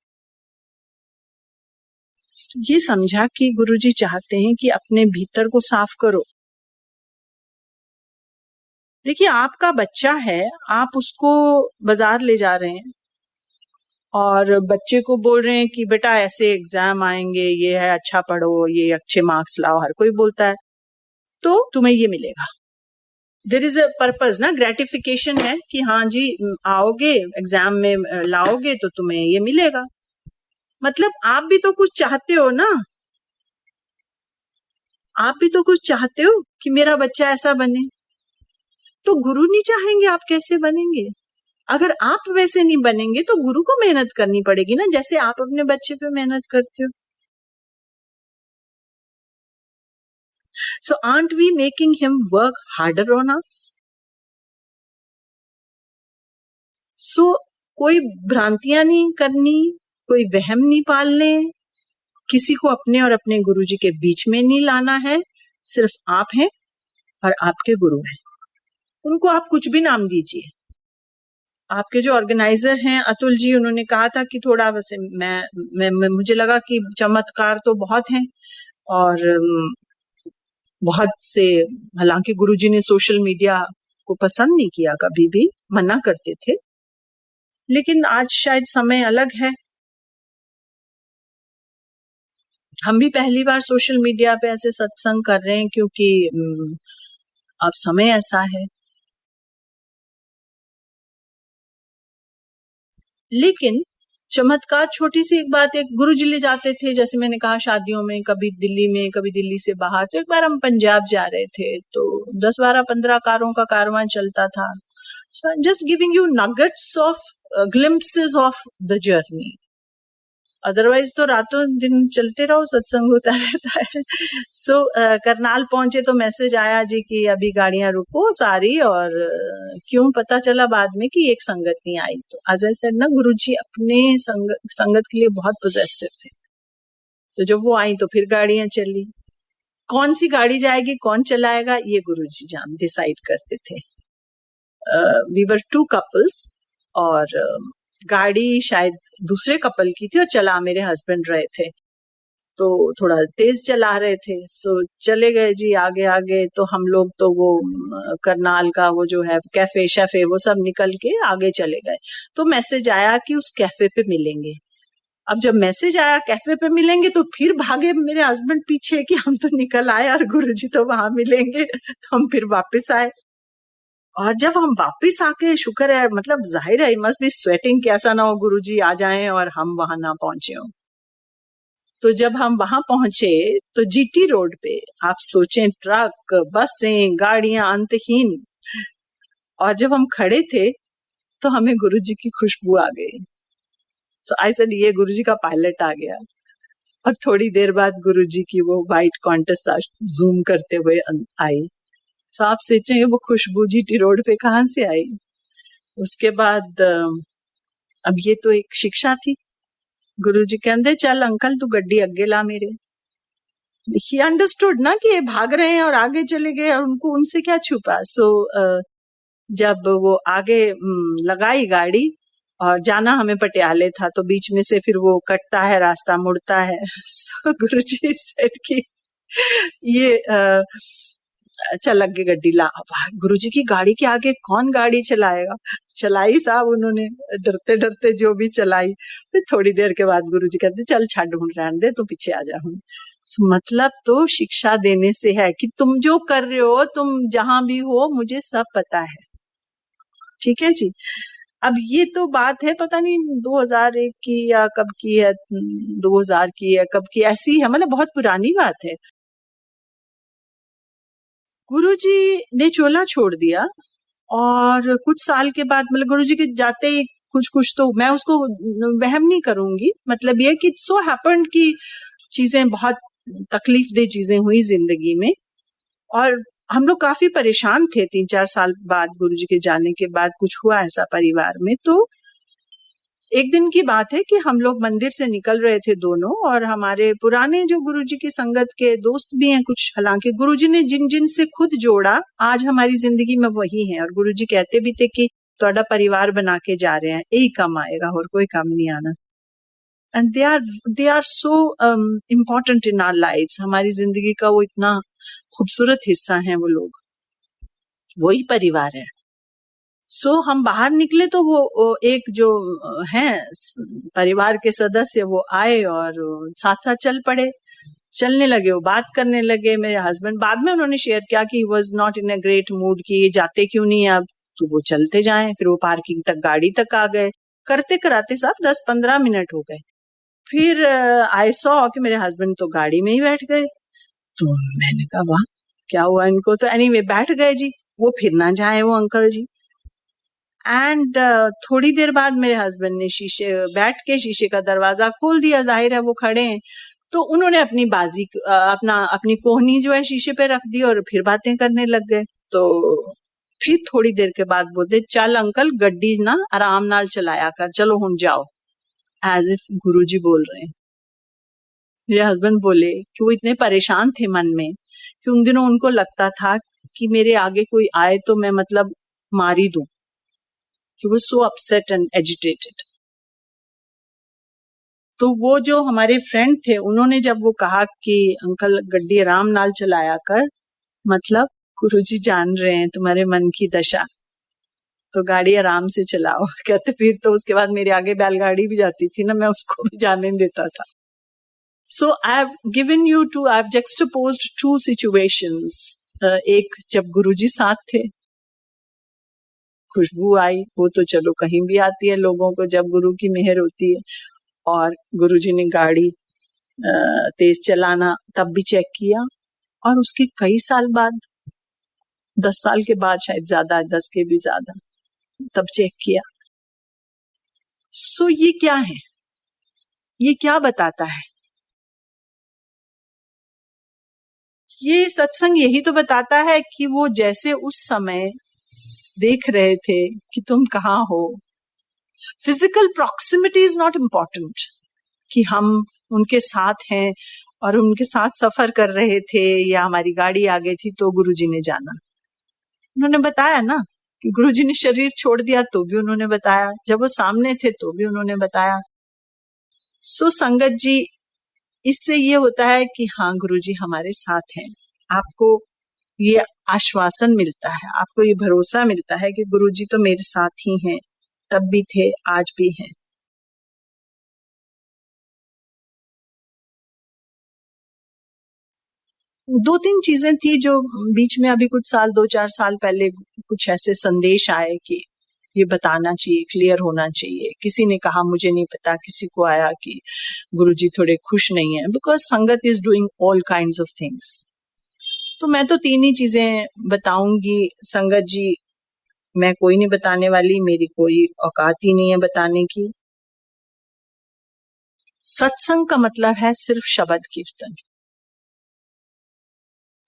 ये समझा कि गुरुजी चाहते हैं कि अपने भीतर को साफ करो. देखिए, आपका बच्चा है, आप उसको बाजार ले जा रहे हैं और बच्चे को बोल रहे हैं कि बेटा ऐसे एग्जाम आएंगे, ये है, अच्छा पढ़ो, ये अच्छे मार्क्स लाओ. हर कोई बोलता है तो तुम्हें ये मिलेगा. देयर इज अ पर्पस ना, ग्रेटिफिकेशन है कि हाँ जी आओगे एग्जाम में लाओगे तो तुम्हें ये मिलेगा. मतलब आप भी तो कुछ चाहते हो ना, आप भी तो कुछ चाहते हो कि मेरा बच्चा ऐसा बने. तो गुरु नहीं चाहेंगे आप कैसे बनेंगे? अगर आप वैसे नहीं बनेंगे तो गुरु को मेहनत करनी पड़ेगी ना, जैसे आप अपने बच्चे पे मेहनत करते हो. So aren't we making him work harder on us? So कोई भ्रांतियां नहीं करनी, कोई वहम नहीं पालने, किसी को अपने और अपने गुरुजी के बीच में नहीं लाना है. सिर्फ आप हैं और आपके गुरु हैं. उनको आप कुछ भी नाम दीजिए, आपके जो ऑर्गेनाइजर हैं अतुल जी, उन्होंने कहा था कि थोड़ा वैसे मुझे लगा कि चमत्कार तो बहुत हैं और बहुत से, हालांकि गुरुजी ने सोशल मीडिया को पसंद नहीं किया, कभी भी मना करते थे, लेकिन आज शायद समय अलग है। हम भी पहली बार सोशल मीडिया पे ऐसे सत्संग कर रहे हैं क्योंकि अब समय ऐसा है। लेकिन चमत्कार छोटी सी एक बात, एक गुरुजी ले जाते थे, जैसे मैंने कहा शादियों में, कभी दिल्ली में, कभी दिल्ली से बाहर। तो एक बार हम पंजाब जा रहे थे, तो 10, 12, 15 कारों का कारवां चलता था। So I'm just giving you nuggets of glimpses of the journey. Otherwise तो रातों दिन चलते रहो, सत्संग होता रहता है। सो करनाल पहुंचे तो मैसेज आया जी कि अभी गाड़ियां रुको सारी, और क्यों पता चला बाद में कि एक संगत नहीं आई। तो एज आई सेड ना, गुरुजी अपने संगत के लिए बहुत पोजेसिव थे। तो जब वो आई तो फिर गाड़ियां चली। कौन सी गाड़ी जाएगी, कौन चलाएगा, ये गुरुजी जान डिसाइड करते थे। वी वर 2 कपल्स और गाड़ी शायद दूसरे कपल की थी और चला मेरे हस्बैंड रहे थे, तो थोड़ा तेज चला रहे थे। सो चले गए जी आगे आगे। तो हम लोग तो वो करनाल का वो जो है कैफे शैफे वो सब निकल के आगे चले गए। तो मैसेज आया कि उस कैफे पे मिलेंगे। अब जब मैसेज आया कैफे पे मिलेंगे, तो फिर भागे मेरे हस्बैंड पीछे कि हम तो निकल आए और गुरुजी तो वहां मिलेंगे। तो हम फिर वापस आए, और जब हम वापस आके, शुक्र है, मतलब जाहिर है मस्ट बी स्वेटिंग, कैसा ना हो गुरुजी आ जाएं और हम वहां ना पहुंचे हो। तो जब हम वहां पहुंचे तो जीटी रोड पे आप सोचें, ट्रक, बसें, गाड़ियां अंतहीन, और जब हम खड़े थे तो हमें गुरुजी की खुशबू आ गई। सो आई सेड ये गुरुजी का पायलट आ गया। और थोड़ी देर बाद गुरुजी की वो व्हाइट कॉन्टेस्ट जूम करते हुए आई। सो आप सोचें वो खुशबू जीटी रोड पे कहाँ से आई। उसके बाद अब ये तो एक शिक्षा थी। गुरुजी कहते चल अंकल तू गड्डी अगे ला मेरे। ही अंडरस्टूड ना कि ये भाग रहे हैं और आगे चले गए, और उनको उनसे क्या छुपा। सो जब वो आगे लगाई गाड़ी, और जाना हमें पटियाले था, तो बीच में से फिर वो कटता है रास्ता, मुड़ता है। सो गुरुजी सेड कि ये चल अगे गड्डी ला। गुरुजी की गाड़ी के आगे कौन गाड़ी चलाएगा। चलाई साहब उन्होंने, डरते डरते जो भी चलाई। फिर थोड़ी देर के बाद गुरुजी कहते चल छड़ रहने दे, तू पीछे आ जा। मतलब तो शिक्षा देने से है कि तुम जो कर रहे हो, तुम जहां भी हो, मुझे सब पता है। ठीक है जी। अब ये तो बात है पता नहीं 2001 की या कब की है, 2000 की है कब की, ऐसी है, मतलब बहुत पुरानी बात है। गुरुजी ने चोला छोड़ दिया, और कुछ साल के बाद, मतलब गुरुजी के जाते ही कुछ तो, मैं उसको वहम नहीं करूंगी, मतलब ये कि सो हैपेंड कि चीजें बहुत तकलीफ दे चीजें हुई जिंदगी में, और हम लोग काफी परेशान थे। 3-4 साल बाद गुरुजी के जाने के बाद कुछ हुआ ऐसा परिवार में। तो एक दिन की बात है कि हम लोग मंदिर से निकल रहे थे दोनों, और हमारे पुराने जो गुरुजी की संगत के दोस्त भी हैं कुछ, हालांकि गुरुजी ने जिन जिन से खुद जोड़ा आज हमारी जिंदगी में वही हैं। और गुरुजी कहते भी थे कि थोड़ा परिवार बना के जा रहे हैं, यही काम आएगा और कोई काम नहीं आना। And they are so important in our lives. हमारी जिंदगी का वो इतना खूबसूरत हिस्सा है वो लोग, वही परिवार है। सो हम बाहर निकले तो वो एक जो है परिवार के सदस्य, वो आए और साथ साथ चल पड़े, चलने लगे, वो बात करने लगे। मेरे हस्बैंड बाद में उन्होंने शेयर किया कि was not in a great mood, कि जाते क्यों नहीं अब, तो वो चलते जाएं। फिर वो पार्किंग तक, गाड़ी तक आ गए। करते कराते साहब 10-15 मिनट हो गए। फिर आई सॉ कि मेरे हस्बैंड तो गाड़ी में ही बैठ गए। तो मैंने कहा वाह क्या हुआ इनको। तो एनीवे बैठ गए जी, वो फिर ना जाए वो अंकल जी। एंड थोड़ी देर बाद मेरे हस्बैंड ने बैठ के शीशे का दरवाजा खोल दिया, जाहिर है वो खड़े हैं। तो उन्होंने अपनी बाजी अपनी कोहनी जो है शीशे पे रख दी और फिर बातें करने लग गए। तो फिर थोड़ी देर के बाद बोलते चल अंकल गड्डी ना आराम नाल चलाया कर, चलो हुन जाओ, एज इफ गुरुजी बोल रहे हैं। मेरे हस्बैंड बोले कि वो इतने परेशान थे मन में कि उन दिनों उनको लगता था कि मेरे आगे कोई आए तो मैं मतलब मार ही दूं, He was so upset and agitated. तो वो जो हमारे फ्रेंड थे उन्होंने जब वो कहा कि अंकल गड्डी आराम नाल चलाया कर, मतलब गुरुजी जान रहे हैं तुम्हारे मन की दशा, तो गाड़ी आराम से चलाओ। कहते फिर तो उसके बाद मेरे आगे बैलगाड़ी भी जाती थी ना, मैं उसको भी जाने देता था। So I have given you two, I have juxtaposed two situations. एक जब गुरुजी साथ थे, खुशबू आई, वो तो चलो कहीं भी आती है लोगों को जब गुरु की मेहर होती है, और गुरुजी ने गाड़ी तेज चलाना तब भी चेक किया, और उसके कई साल बाद, 10 साल के बाद, शायद ज्यादा, 10 के भी ज्यादा, तब चेक किया। सो ये क्या है, ये क्या बताता है? ये सत्संग यही तो बताता है कि वो जैसे उस समय देख रहे थे कि तुम कहाँ हो। Physical proximity is not important, कि हम उनके साथ हैं और उनके साथ सफर कर रहे थे या हमारी गाड़ी आ गई थी तो गुरुजी ने जाना। उन्होंने बताया ना कि गुरुजी ने शरीर छोड़ दिया तो भी उन्होंने बताया, जब वो सामने थे तो भी उन्होंने बताया। सो संगत जी, इससे ये होता है कि हाँ गुरुजी हमारे साथ हैं। आपको ये आश्वासन मिलता है, आपको ये भरोसा मिलता है कि गुरुजी तो मेरे साथ ही हैं, तब भी थे, आज भी हैं। दो तीन चीजें थी जो बीच में अभी कुछ साल, 2-4 साल पहले कुछ ऐसे संदेश आए कि ये बताना चाहिए, क्लियर होना चाहिए। किसी ने कहा, मुझे नहीं पता, किसी को आया कि गुरुजी थोड़े खुश नहीं है, बिकॉज संगत is doing all kinds of things. तो मैं तो 3 ही चीजें बताऊंगी संगत जी, मैं कोई नहीं बताने वाली, मेरी कोई औकात ही नहीं है बताने की। सत्संग का मतलब है सिर्फ शब्द कीर्तन।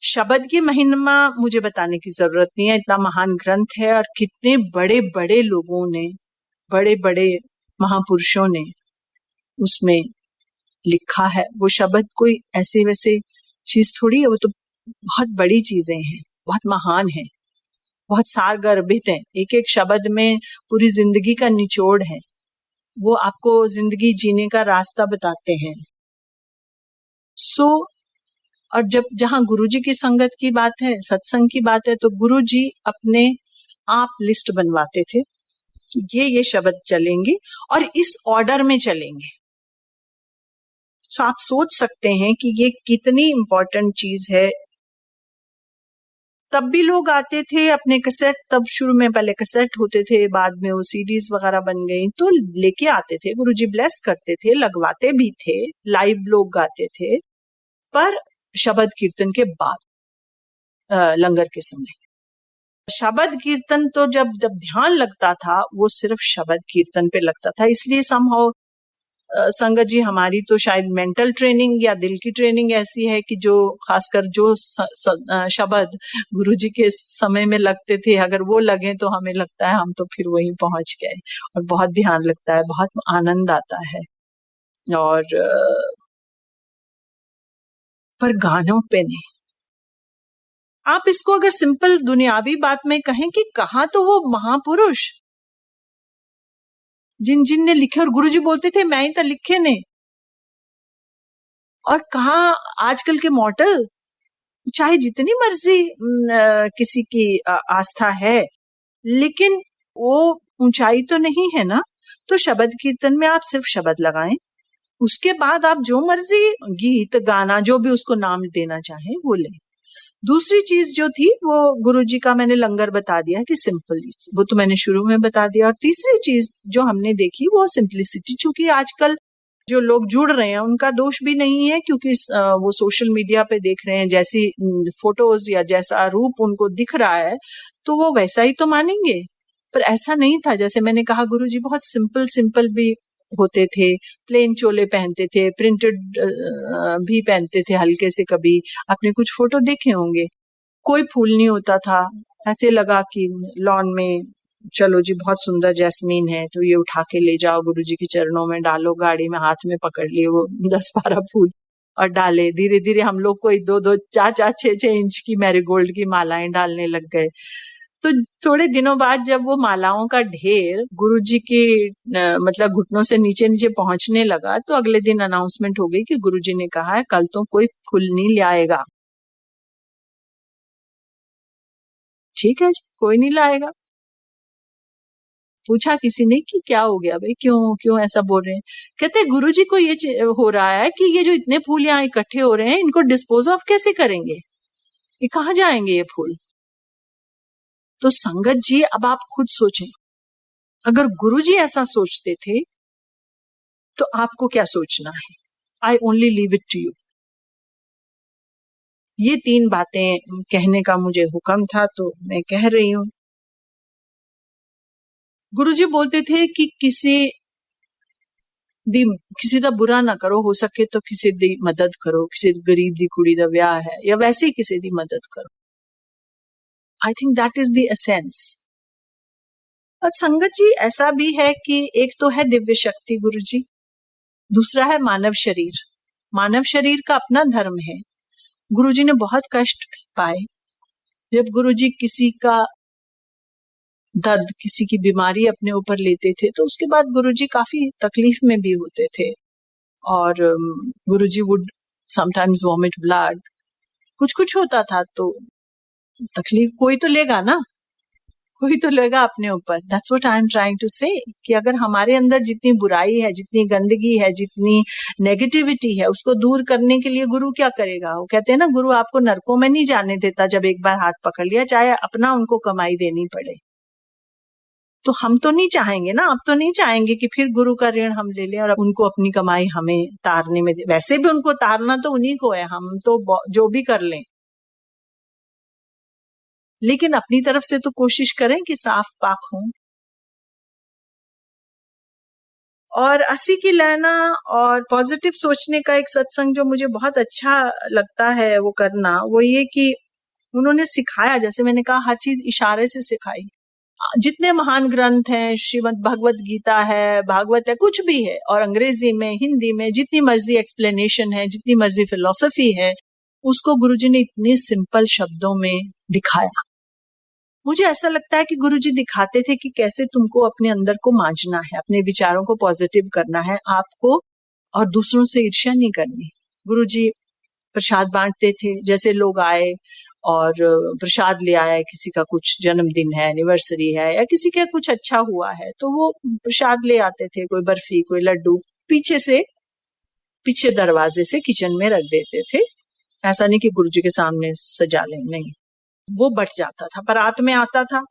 शब्द की महिमा मुझे बताने की जरूरत नहीं है, इतना महान ग्रंथ है और कितने बड़े बड़े लोगों ने, बड़े बड़े महापुरुषों ने उसमें लिखा है। वो शब्द कोई ऐसे वैसे चीज थोड़ी है, वो तो बहुत बड़ी चीजें हैं, बहुत महान है, बहुत सारगर्भित है। एक एक शब्द में पूरी जिंदगी का निचोड़ है, वो आपको जिंदगी जीने का रास्ता बताते हैं। और जब जहां गुरुजी की संगत की बात है, सत्संग की बात है, तो गुरुजी अपने आप लिस्ट बनवाते थे कि ये शब्द चलेंगे और इस ऑर्डर में चलेंगे। सो आप सोच सकते हैं कि ये कितनी इंपॉर्टेंट चीज है। तब भी लोग आते थे अपने कैसेट, तब शुरू में पहले कैसेट होते थे, बाद में वो सीडीज वगैरह बन गई, तो लेके आते थे, गुरुजी ब्लेस करते थे, लगवाते भी थे, लाइव लोग गाते थे, पर शब्द कीर्तन के बाद लंगर के समय शब्द कीर्तन तो जब ध्यान लगता था वो सिर्फ शब्द कीर्तन पे लगता था। इसलिए समहाउ संगत जी, हमारी तो शायद मेंटल ट्रेनिंग या दिल की ट्रेनिंग ऐसी है कि जो खासकर जो शब्द गुरुजी के समय में लगते थे, अगर वो लगे तो हमें लगता है हम तो फिर वहीं पहुंच गए, और बहुत ध्यान लगता है, बहुत आनंद आता है। और पर गानों पे नहीं। आप इसको अगर सिंपल दुनियावी बात में कहें कि कहा तो वो महापुरुष जिन ने लिखे, और गुरुजी बोलते थे मैं ही तो लिखे ने, और कहा आजकल के मॉडल, चाहे जितनी मर्जी किसी की आस्था है, लेकिन वो ऊंचाई तो नहीं है ना। तो शब्द कीर्तन में आप सिर्फ शब्द लगाएं, उसके बाद आप जो मर्जी गीत गाना, जो भी उसको नाम देना चाहे वो लें। दूसरी चीज जो थी वो गुरुजी का मैंने लंगर बता दिया कि सिंपल, वो तो मैंने शुरू में बता दिया। और तीसरी चीज जो हमने देखी वो सिंप्लिसिटी, चूंकि आजकल जो लोग जुड़ रहे हैं उनका दोष भी नहीं है, क्योंकि वो सोशल मीडिया पे देख रहे हैं, जैसी फोटोज या जैसा रूप उनको दिख रहा है तो वो वैसा ही तो मानेंगे। पर ऐसा नहीं था, जैसे मैंने कहा गुरुजी बहुत सिंपल भी होते थे, प्लेन चोले पहनते थे, प्रिंटेड भी पहनते थे हल्के से, कभी आपने कुछ फोटो देखे होंगे, कोई फूल नहीं होता था, ऐसे लगा कि लॉन में चलो जी बहुत सुंदर जैस्मीन है तो ये उठा के ले जाओ गुरुजी के चरणों में डालो, गाड़ी में हाथ में पकड़ लिए वो 10-12 फूल और डाले। धीरे धीरे हम लोग कोई 2-2, 4-4, 6-6 इंच की मैरीगोल्ड की मालाएं डालने लग गए। तो थोड़े दिनों बाद जब वो मालाओं का ढेर गुरुजी के मतलब घुटनों से नीचे नीचे पहुंचने लगा, तो अगले दिन अनाउंसमेंट हो गई कि गुरुजी ने कहा है कल तो कोई फूल नहीं लाएगा। ठीक है जी, कोई नहीं लाएगा। पूछा किसी ने कि क्या हो गया भाई, क्यों क्यों ऐसा बोल रहे हैं? कहते गुरुजी को ये हो रहा है कि ये जो इतने फूल यहाँ इकट्ठे हो रहे हैं, इनको डिस्पोज ऑफ कैसे करेंगे, ये कहाँ जाएंगे ये फूल? तो संगत जी, अब आप खुद सोचें, अगर गुरुजी ऐसा सोचते थे तो आपको क्या सोचना है? I only leave it to you. ये 3 बातें कहने का मुझे हुक्म था, तो मैं कह रही हूं। गुरुजी बोलते थे कि किसी दा बुरा ना करो, हो सके तो किसी दी मदद करो, किसी गरीब दी कुड़ी दा ब्याह है या वैसे ही किसी दी मदद करो। I think that is the essence. और संगत जी, ऐसा भी है कि एक तो है दिव्य शक्ति गुरुजी, दूसरा है मानव शरीर। मानव शरीर का अपना धर्म है। गुरुजी ने बहुत कष्ट पाए। जब गुरुजी किसी का दर्द, किसी की बीमारी अपने ऊपर लेते थे, तो उसके बाद गुरुजी काफी तकलीफ में भी होते थे। और गुरुजी वुड समटाइम्स वॉमिट ब्लड, कुछ कुछ होता था। तो तकलीफ कोई तो लेगा ना, कोई तो लेगा अपने ऊपर। That's what I am trying to say, कि अगर हमारे अंदर जितनी बुराई है, जितनी गंदगी है, जितनी नेगेटिविटी है, उसको दूर करने के लिए गुरु क्या करेगा? वो कहते हैं ना, गुरु आपको नरकों में नहीं जाने देता जब एक बार हाथ पकड़ लिया, चाहे अपना उनको कमाई देनी पड़े। तो हम तो नहीं चाहेंगे ना, अब तो नहीं चाहेंगे कि फिर गुरु का ऋण हम ले लें और उनको अपनी कमाई हमें तारने में दे। वैसे भी उनको तारना तो उन्हीं को है, हम तो जो भी कर लें, लेकिन अपनी तरफ से तो कोशिश करें कि साफ पाक हों। और अस्सी की लहना और पॉजिटिव सोचने का एक सत्संग जो मुझे बहुत अच्छा लगता है वो करना, वो ये कि उन्होंने सिखाया, जैसे मैंने कहा, हर चीज इशारे से सिखाई। जितने महान ग्रंथ हैं, श्रीमद् भगवत गीता है, भागवत है, कुछ भी है, और अंग्रेजी में, हिंदी में, जितनी मर्जी एक्सप्लेनेशन है, जितनी मर्जी फिलॉसफी है, उसको गुरुजी ने इतने सिंपल शब्दों में दिखाया। मुझे ऐसा लगता है कि गुरुजी दिखाते थे कि कैसे तुमको अपने अंदर को मांझना है, अपने विचारों को पॉजिटिव करना है आपको, और दूसरों से ईर्ष्या नहीं करनी। गुरुजी प्रसाद बांटते थे, जैसे लोग आए और प्रसाद ले आया, किसी का कुछ जन्मदिन है, एनिवर्सरी है, या किसी का कुछ अच्छा हुआ है, तो वो प्रसाद ले आते थे, कोई बर्फी, कोई लड्डू, पीछे दरवाजे से किचन में रख देते थे। ऐसा नहीं कि गुरुजी के सामने सजा लें, नहीं, वो बट जाता था। परात में आता था,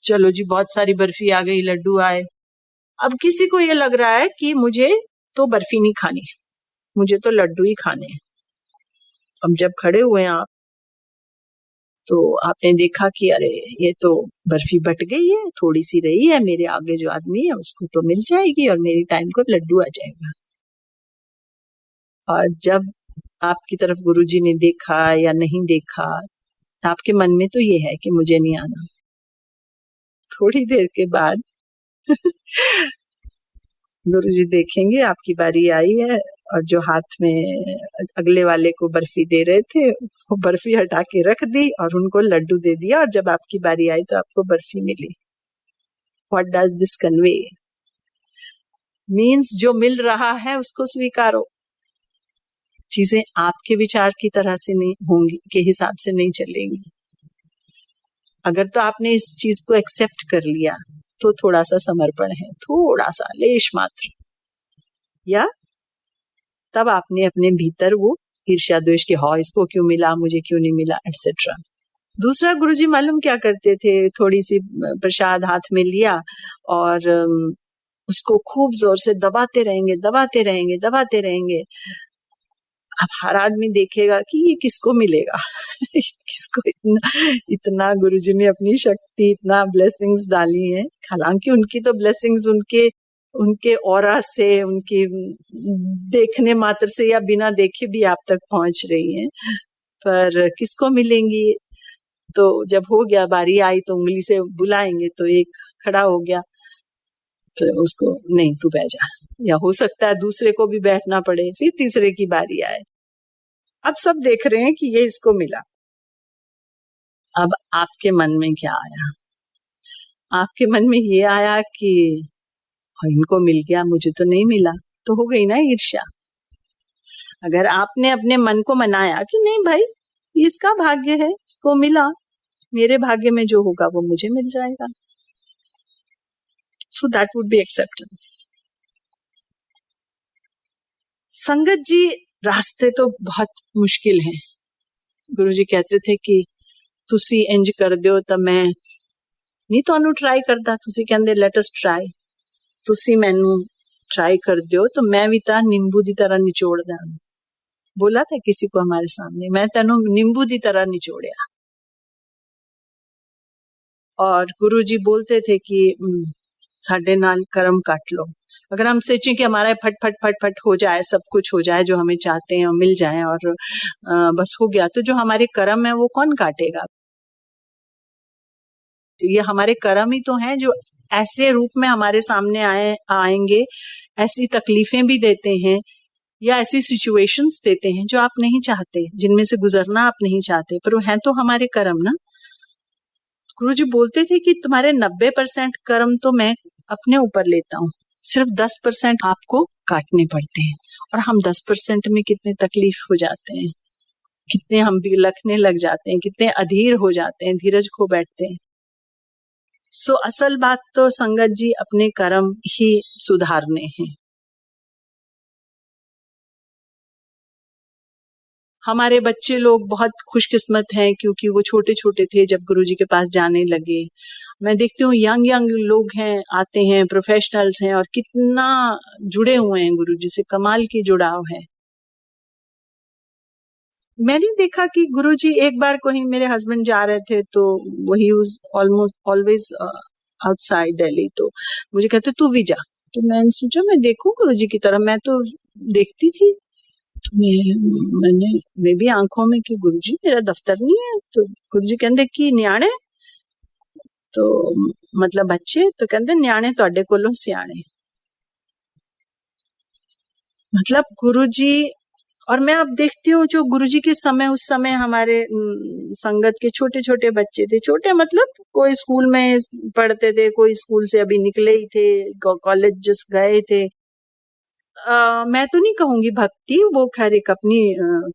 चलो जी बहुत सारी बर्फी आ गई, लड्डू आए। अब किसी को ये लग रहा है कि मुझे तो बर्फी नहीं खानी, मुझे तो लड्डू ही खाने हैं। अब जब खड़े हुए आप, तो आपने देखा कि अरे ये तो बर्फी बट गई है, थोड़ी सी रही है, मेरे आगे जो आदमी है उसको तो मिल जाएगी और मेरी टाइम को लड्डू आ जाएगा। और जब आपकी तरफ गुरुजी ने देखा या नहीं देखा, आपके मन में तो ये है कि मुझे नहीं आना। थोड़ी देर के बाद गुरुजी देखेंगे आपकी बारी आई है, और जो हाथ में अगले वाले को बर्फी दे रहे थे, वो बर्फी हटा के रख दी और उनको लड्डू दे दिया, और जब आपकी बारी आई तो आपको बर्फी मिली। What does this convey? Means जो मिल रहा है उसको स्वीकारो। चीजें आपके विचार की तरह से नहीं होंगी, के हिसाब से नहीं चलेंगी। अगर तो आपने इस चीज को एक्सेप्ट कर लिया तो थोड़ा सा समर्पण है, थोड़ा सा लेश मात्र, या तब आपने अपने भीतर वो ईर्ष्या द्वेष के, हाँ इसको क्यों मिला, मुझे क्यों नहीं मिला, एटसेट्रा। दूसरा, गुरुजी मालूम क्या करते थे? थोड़ी सी प्रसाद हाथ में लिया और उसको खूब जोर से दबाते रहेंगे, दबाते रहेंगे, दबाते रहेंगे। अब हर आदमी देखेगा कि ये किसको मिलेगा किसको इतना गुरुजी ने अपनी शक्ति, इतना ब्लेसिंग्स डाली हैं। हालांकि उनकी तो ब्लेसिंग्स उनके ऑरा से, उनकी देखने मात्र से या बिना देखे भी आप तक पहुंच रही हैं, पर किसको मिलेंगी? तो जब हो गया, बारी आई, तो उंगली से बुलाएंगे तो एक खड़ा हो गया, तो उसको नहीं तू बैठ जा, या हो सकता है दूसरे को भी बैठना पड़े, फिर तीसरे की बारी आए। अब सब देख रहे हैं कि ये इसको मिला, अब आपके मन में क्या आया? आपके मन में ये आया कि इनको मिल गया, मुझे तो नहीं मिला, तो हो गई ना ईर्ष्या। अगर आपने अपने मन को मनाया कि नहीं भाई, ये इसका भाग्य है, इसको मिला, मेरे भाग्य में जो होगा वो मुझे मिल जाएगा, so that would be acceptance. संगत जी, रास्ते तो बहुत मुश्किल हैं। गुरुजी कहते थे कि तुसी इंज कर दियो तो मैं नहीं ਤੁਹਾਨੂੰ ट्राई करता, तुसी कहंदे लेट अस ट्राई, तुसी मैनू ट्राई कर दियो तो मैं भी ता नींबू दी तरह निचोड़ दा। बोला था किसी को हमारे सामने, मैं तेनू नींबू दी तरह निचोड़िया। और गुरुजी बोलते थे कि साडे नाल कर्म काट लो। अगर हम सोचें कि हमारा फट फट फट फट हो जाए, सब कुछ हो जाए जो हमें चाहते हैं और मिल जाए और बस हो गया, तो जो हमारे कर्म है वो कौन काटेगा? ये हमारे कर्म ही तो हैं जो ऐसे रूप में हमारे सामने आएंगे, ऐसी तकलीफें भी देते हैं या ऐसी सिचुएशंस देते हैं जो आप नहीं चाहते, जिनमें से गुजरना आप नहीं चाहते, पर वो हैं तो हमारे कर्म ना। गुरुजी बोलते थे कि तुम्हारे 90% कर्म तो मैं अपने ऊपर लेता हूँ, सिर्फ 10% आपको काटने पड़ते हैं। और हम 10% में कितने तकलीफ हो जाते हैं, कितने हम भी लखने लग जाते हैं, कितने अधीर हो जाते हैं, धीरज खो बैठते हैं। सो असल बात तो संगत जी अपने कर्म ही सुधारने हैं। हमारे बच्चे लोग बहुत खुशकिस्मत हैं क्योंकि वो छोटे छोटे थे जब गुरुजी के पास जाने लगे। मैं देखती हूँ यंग लोग हैं, आते हैं, प्रोफेशनल्स हैं और कितना जुड़े हुए हैं गुरुजी से, कमाल की जुड़ाव है। मैंने देखा कि गुरुजी एक बार कहीं मेरे हस्बैंड जा रहे थे तो वही was almost always outside Delhi, तो मुझे कहते तू भी जा। तो मैंने सोचा मैं देखूं गुरुजी की तरह, मैं तो देखती थी, तो मैं भी आंखों में कि गुरुजी मेरा दफ्तर नहीं है। तो गुरुजी कहते कि न्याणे, तो मतलब बच्चे, तो कहते न्याणे तुहाडे कोलों सियाणे। मतलब गुरुजी, और मैं अब देखती हूँ जो गुरुजी के समय, उस समय हमारे संगत के छोटे छोटे बच्चे थे, छोटे मतलब कोई स्कूल में पढ़ते थे, कोई स्कूल से अभी निकले ही थे, कॉलेज जस्ट गए थे। मैं तो नहीं कहूंगी भक्ति, वो खैर एक अपनी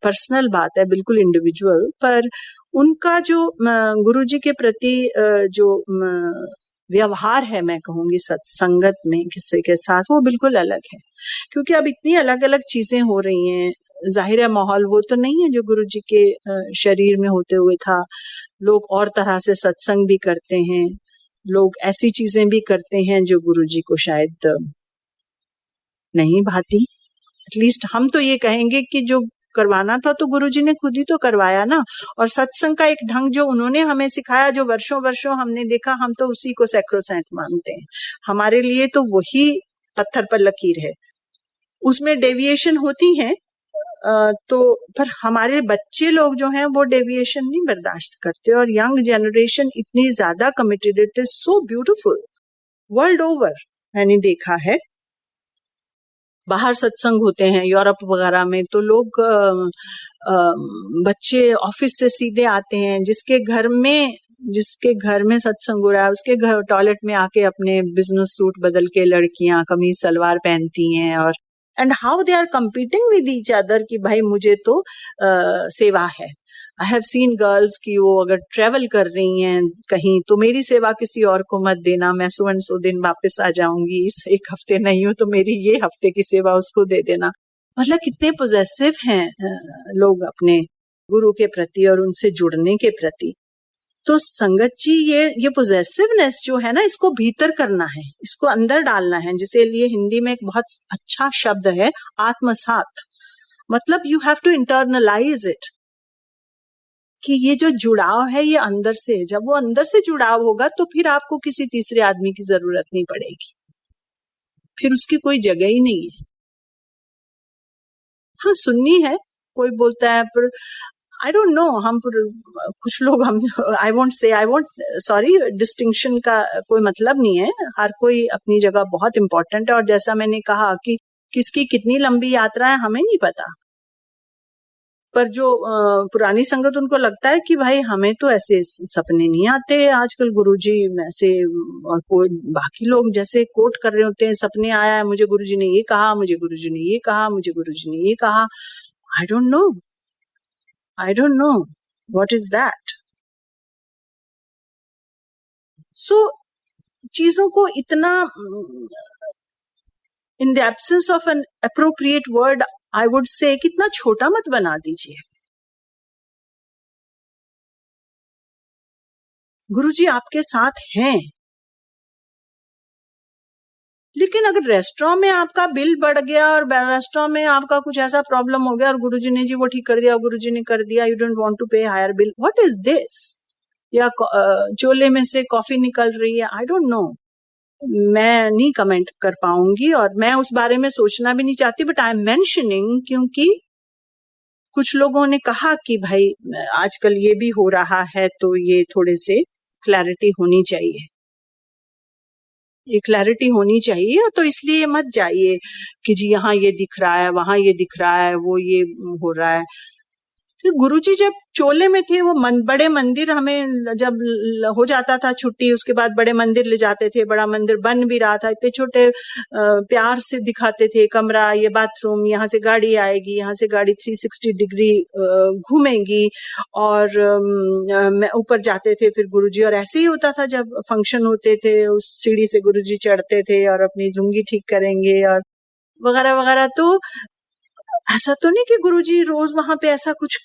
पर्सनल बात है, बिल्कुल इंडिविजुअल, पर उनका जो गुरुजी के प्रति जो व्यवहार है, मैं कहूंगी सत्संगत में किसी के साथ, वो बिल्कुल अलग है। क्योंकि अब इतनी अलग अलग चीजें हो रही हैं, जाहिर है माहौल वो तो नहीं है जो गुरुजी के शरीर में होते हुए था। लोग और तरह से सत्संग भी करते हैं, लोग ऐसी चीजें भी करते हैं जो गुरुजी को शायद नहीं भाती। एटलीस्ट हम तो ये कहेंगे कि जो करवाना था तो गुरुजी ने खुद ही तो करवाया ना। और सत्संग का एक ढंग जो उन्होंने हमें सिखाया, जो वर्षों वर्षों हमने देखा, हम तो उसी को सैक्रोसैंट मानते हैं। हमारे लिए तो वही पत्थर पर लकीर है, उसमें डेविएशन होती है तो पर हमारे बच्चे लोग जो हैं वो डेविएशन नहीं बर्दाश्त करते। और यंग जनरेशन इतनी ज्यादा committed, it is so beautiful. World over मैंने देखा है, बाहर सत्संग होते हैं यूरोप वगैरह में, तो लोग बच्चे ऑफिस से सीधे आते हैं, जिसके घर में सत्संग हो रहा है उसके घर टॉयलेट में आके अपने बिजनेस सूट बदल के लड़कियां कमीज सलवार पहनती हैं, और and how they are competing with each other कि भाई मुझे तो सेवा है। आई हैव सीन गर्ल्स की वो अगर ट्रेवल कर रही हैं कहीं, तो मेरी सेवा किसी और को मत देना, मैं सो एंड सो दिन वापस आ जाऊंगी, इस एक हफ्ते नहीं हो तो मेरी ये हफ्ते की सेवा उसको दे देना। मतलब कितने पोजेसिव हैं लोग अपने गुरु के प्रति और उनसे जुड़ने के प्रति। तो संगत जी ये पोजेसिवनेस जो है ना, इसको भीतर करना है, इसको अंदर डालना है, जिसे लिए हिंदी में एक बहुत अच्छा शब्द है आत्मसात। मतलब you have to internalise it, कि ये जो जुड़ाव है ये अंदर से है। जब वो अंदर से जुड़ाव होगा तो फिर आपको किसी तीसरे आदमी की जरूरत नहीं पड़ेगी, फिर उसकी कोई जगह ही नहीं है। हाँ सुन्नी है, कोई बोलता है, पर आई डोंट नो, हम कुछ लोग हम आई वोंट सॉरी, डिस्टिंक्शन का कोई मतलब नहीं है, हर कोई अपनी जगह बहुत इंपॉर्टेंट है। और जैसा मैंने कहा कि किसकी कितनी लंबी यात्रा है हमें नहीं पता, पर जो पुरानी संगत, उनको लगता है कि भाई हमें तो ऐसे सपने नहीं आते आजकल गुरुजी, ऐसे और कोई बाकी लोग जैसे कोट कर रहे होते हैं, सपने आया है, मुझे गुरुजी ने ये कहा, मुझे गुरुजी ने ये कहा, मुझे गुरुजी ने ये कहा। I don't know what is that. So चीजों को इतना in the absence of an appropriate word I would say कितना छोटा मत बना दीजिए। गुरुजी आपके साथ हैं, लेकिन अगर रेस्टोरेंट में आपका बिल बढ़ गया और रेस्टोरेंट में आपका कुछ ऐसा प्रॉब्लम हो गया और गुरुजी ने जी वो ठीक कर दिया, गुरुजी ने कर दिया, you don't want to pay higher bill, what is this? या चोले में से कॉफी निकल रही है, आई डोंट नो, मैं नहीं कमेंट कर पाऊंगी और मैं उस बारे में सोचना भी नहीं चाहती, बट आई एम मेंशनिंग क्योंकि कुछ लोगों ने कहा कि भाई आजकल ये भी हो रहा है, तो ये थोड़े से क्लैरिटी होनी चाहिए, ये क्लैरिटी होनी चाहिए। तो इसलिए मत जाइए कि जी यहाँ ये दिख रहा है, वहां ये दिख रहा है, वो ये हो रहा है। गुरुजी जब चोले में थे, वो बड़े मंदिर, हमें जब हो जाता था छुट्टी, उसके बाद बड़े मंदिर ले जाते थे, बड़ा मंदिर बन भी रहा था, इतने छोटे प्यार से दिखाते थे, कमरा, ये बाथरूम, यहाँ से गाड़ी आएगी, यहाँ से गाड़ी 360 डिग्री घूमेगी, और ऊपर जाते थे फिर गुरुजी। और ऐसे ही होता था जब फंक्शन होते थे, उस सीढ़ी से गुरुजी चढ़ते थे और अपनी लुंगी ठीक करेंगे और वगैरह वगैरह। तो ऐसा तो नहीं कि गुरुजी रोज वहां पे ऐसा कुछ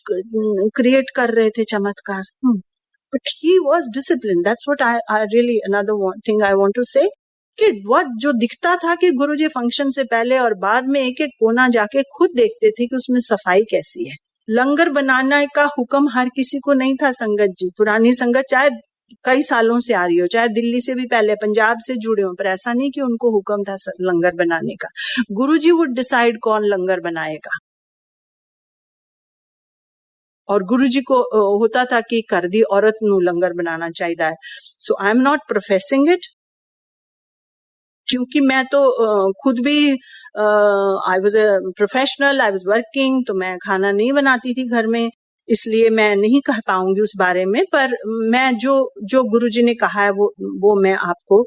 क्रिएट कर रहे थे चमत्कार, but he was discipline, that's what I really another thing I want to say, कि व्हाट जो दिखता था कि गुरुजी फंक्शन से पहले और बाद में एक एक कोना जाके खुद देखते थे कि उसमें सफाई कैसी है। लंगर बनाने का हुक्म हर किसी को नहीं था संगत जी, पुरानी संगत चाहे कई सालों से आ रही हो, चाहे दिल्ली से भी पहले पंजाब से जुड़े हो, पर ऐसा नहीं कि उनको हुक्म था लंगर बनाने का। गुरुजी वुड डिसाइड कौन लंगर बनाएगा, और गुरुजी को होता था कि कर दी औरत नू लंगर बनाना चाहिए। So I am not professing it, क्योंकि मैं तो खुद भी I was a professional, I was working, तो मैं खाना नहीं बनाती थी घर में, इसलिए मैं नहीं कह पाऊंगी उस बारे में। पर मैं जो गुरुजी ने कहा है वो मैं आपको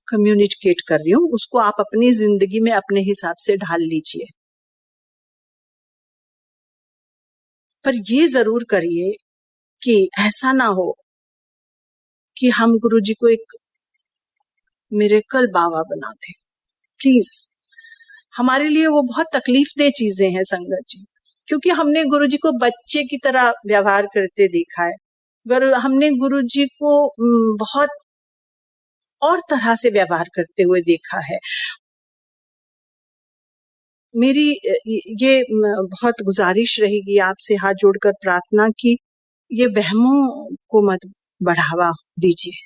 कम्युनिकेट कर रही हूँ, उसको आप अपनी जिंदगी में अपने हिसाब से ढाल लीजिए। पर ये जरूर करिए कि ऐसा ना हो कि हम गुरुजी को एक मिरेकल बाबा बना दें, प्लीज। हमारे लिए वो बहुत तकलीफ दे चीजें हैं संगत जी, क्योंकि हमने गुरुजी को बच्चे की तरह व्यवहार करते देखा है, हमने गुरुजी को बहुत और तरह से व्यवहार करते हुए देखा है। मेरी ये बहुत गुजारिश रहेगी आपसे, हाथ जोड़कर प्रार्थना की, ये वहमों को मत बढ़ावा दीजिए,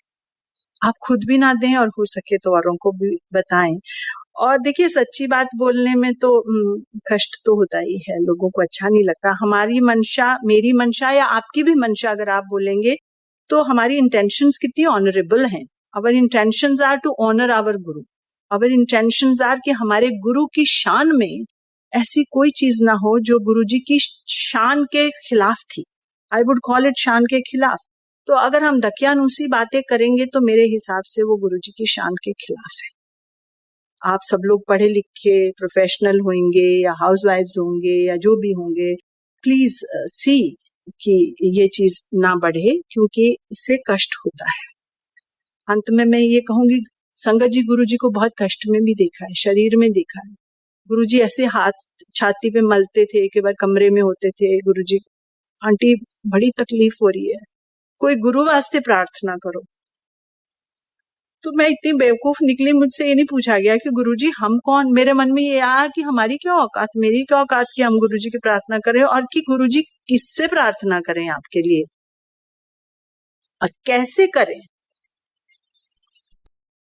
आप खुद भी ना दें और हो सके तो औरों को भी बताएं। और देखिए, सच्ची बात बोलने में तो कष्ट तो होता ही है, लोगों को अच्छा नहीं लगता। हमारी मंशा, मेरी मंशा या आपकी भी मंशा अगर आप बोलेंगे तो हमारी इंटेंशंस कितनी ऑनरेबल हैं। Our intentions are to honour our guru, our intentions are कि हमारे गुरु की शान में ऐसी कोई चीज ना हो जो गुरुजी की शान के खिलाफ थी। आई वुड कॉल इट शान के खिलाफ। तो अगर हम दकियानूसी बातें करेंगे तो मेरे हिसाब से वो गुरुजी की शान के खिलाफ है। आप सब लोग पढ़े लिखे प्रोफेशनल होंगे या हाउसवाइफ्स होंगे या जो भी होंगे, प्लीज सी कि ये चीज ना बढ़े, क्योंकि इससे कष्ट होता है। अंत में मैं ये कहूंगी, संगत जी गुरुजी को बहुत कष्ट में भी देखा है, शरीर में देखा है। गुरुजी ऐसे हाथ छाती पे मलते थे, एक बार कमरे में होते थे, गुरुजी आंटी बड़ी तकलीफ हो रही है, कोई गुरु वास्ते प्रार्थना करो। तो मैं इतनी बेवकूफ निकली, मुझसे ये नहीं पूछा गया कि गुरुजी हम कौन। मेरे मन में ये आया कि हमारी क्या औकात, मेरी क्या औकात कि हम गुरुजी की प्रार्थना करें, और कि गुरुजी किससे प्रार्थना करें आपके लिए और कैसे करें।